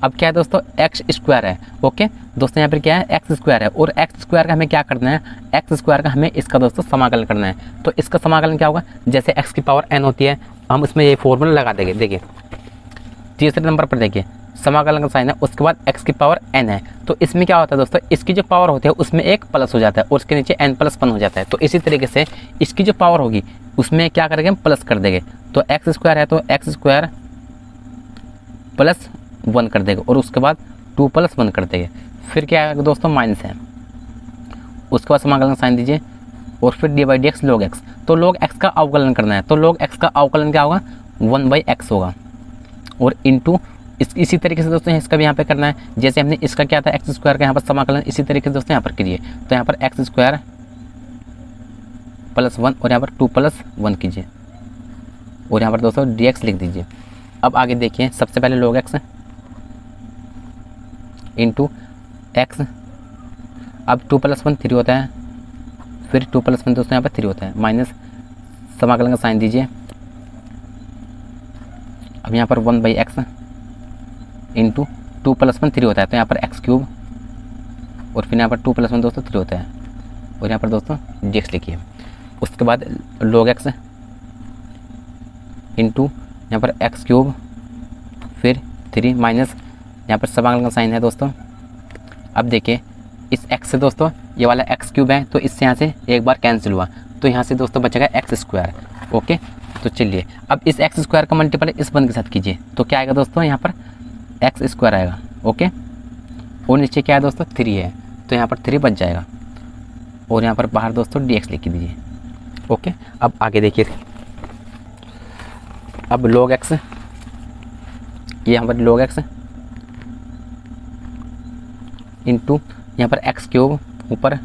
अब क्या है दोस्तों एक्स स्क्वायर है। ओके दोस्तों, यहाँ पर क्या है एक्स स्क्वायर है और एक्स स्क्वायर का हमें क्या करना है, एक्स स्क्वायर का हमें इसका दोस्तों समाकलन करना है। तो इसका समाकलन क्या होगा, जैसे एक्स की पावर n होती है, हम इसमें ये फॉर्मूला लगा देंगे। देखिए तीसरे नंबर पर देखिए समाकलन का साइन है, उसके बाद x की पावर n है, तो इसमें क्या होता है दोस्तों, इसकी जो पावर होती है उसमें एक प्लस हो जाता है और उसके नीचे n+1 हो जाता है। तो इसी तरीके से इसकी जो पावर होगी उसमें क्या करेंगे, हम प्लस कर देंगे। तो एक्स स्क्वायर है तो एक्स स्क्वायर +1 कर देंगे और उसके बाद 2+1 कर देंगे। फिर क्या है दोस्तों माइनस है, उसके बाद समाकलन साइन दीजिए और फिर d/dx log x। तो log x का अवकलन करना है, तो log x का अवकलन क्या होगा 1/x होगा और इनटू इसी तरीके से दोस्तों इसका भी यहाँ पे करना है। जैसे हमने इसका क्या था एक्स स्क्वायर का यहाँ पर समाकलन, इसी तरीके से दोस्तों यहाँ पर कीजिए। तो यहाँ पर एक्स स्क्वायर +1 और यहाँ पर 2+1 कीजिए और यहाँ पर दोस्तों dx लिख दीजिए। अब आगे देखिए, सबसे पहले log x इंटू एक्स, अब 2+1 3 होता है, फिर 2+1 दोस्तों यहाँ पर 3 होता है, माइनस समाकलन का साइन दीजिए। अब यहाँ पर 1/x इंटू 2+1 3 होता है, तो यहाँ पर x क्यूब और फिर यहाँ पर 2+1 दोस्तों 3 होता है और यहाँ पर दोस्तों dx लिखिए। उसके बाद log x इंटू यहाँ पर x क्यूब फिर 3 माइनस यहाँ पर समाकलन का साइन है दोस्तों। अब देखिए इस x से दोस्तों ये वाला x क्यूब है तो इससे यहाँ से एक बार कैंसिल हुआ, तो यहाँ से दोस्तों बचेगा एक्स स्क्वायर। ओके, तो चलिए अब इस एक्स स्क्वायर का मल्टीपल इस 1 के साथ कीजिए, तो क्या आएगा दोस्तों यहाँ पर एक्स स्क्वायर आएगा। ओके, और नीचे क्या है दोस्तों 3 है, तो यहाँ पर 3 बच जाएगा और यहाँ पर बाहर दोस्तों dx लिख दीजिए। ओके, अब आगे देखिए, अब log x, ये यहाँ पर log x इंटू यहाँ पर एक्स क्यूब ऊपर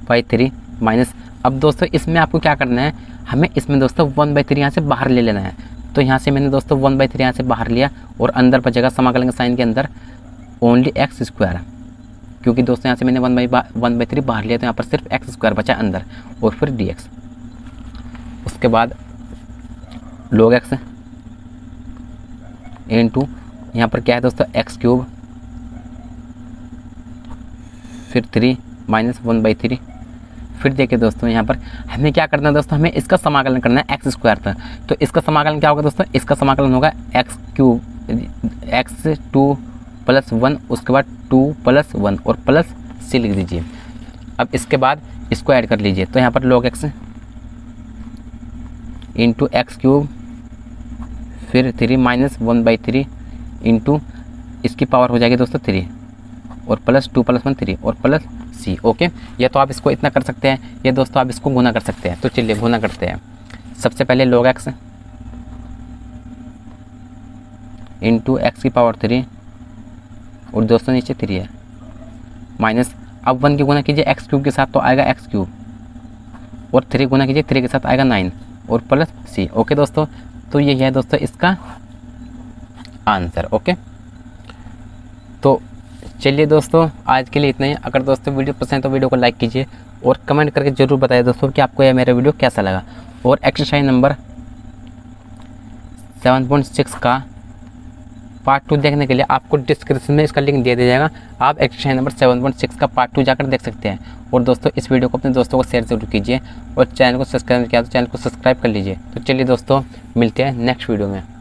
3 माइनस, अब दोस्तों इसमें आपको क्या करना है, हमें इसमें दोस्तों 1/3 यहाँ से बाहर ले लेना है। तो यहाँ से मैंने दोस्तों 1/3 यहाँ से बाहर लिया और अंदर बचेगा समाकलन के साइन के अंदर ओनली एक्स स्क्वायर, क्योंकि दोस्तों यहाँ से मैंने 1/3 बाहर लिया तो यहाँ पर सिर्फ एक्स स्क्वायर बचा अंदर, और फिर डी एक्स। उसके बाद log x इंटू यहाँ पर क्या है दोस्तों एक्स क्यूब, फिर 3 माइनस 1/3। फिर देखिए दोस्तों यहाँ पर हमें क्या करना है दोस्तों, हमें इसका समाकलन करना है एक्स स्क्वायर तक। तो इसका समाकलन क्या होगा दोस्तों, इसका समाकलन होगा एक्स क्यूब एक्स 2 + 1, उसके बाद 2 + 1 और प्लस सी लिख दीजिए। अब इसके बाद इसको ऐड कर लीजिए, तो यहाँ पर log x into x cube फिर 3 माइनस 1/3 इंटू इसकी पावर हो जाएगी दोस्तों 3 और प्लस 2 + 1 3 और प्लस सी। ओके, ये तो आप इसको इतना कर सकते हैं, ये दोस्तों आप इसको गुना कर सकते हैं। तो चलिए गुना करते हैं। सबसे पहले log x इंटू एक्स की पावर 3 और दोस्तों नीचे 3 है माइनस, अब 1 की गुना कीजिए एक्स क्यूब के साथ तो आएगा एक्स क्यूब, और 3 गुना कीजिए 3 के साथ आएगा 9 और प्लस सी। ओके दोस्तों, तो यही है दोस्तों इसका आंसर। ओके, तो चलिए दोस्तों आज के लिए इतना ही। अगर दोस्तों वीडियो पसंद है तो वीडियो को लाइक कीजिए और कमेंट करके ज़रूर बताइए दोस्तों कि आपको यह मेरा वीडियो कैसा लगा। और एक्सरसाइज नंबर 7.6 का पार्ट 2 देखने के लिए आपको डिस्क्रिप्शन में इसका लिंक दे दिया जाएगा, आप एक्सरसाइज नंबर 7.6 का पार्ट 2 जाकर देख सकते हैं। और दोस्तों इस वीडियो को अपने दोस्तों को शेयर जरूर कीजिए और चैनल को सब्सक्राइब किया तो चैनल को सब्सक्राइब कर लीजिए। तो चलिए दोस्तों मिलते हैं नेक्स्ट वीडियो में।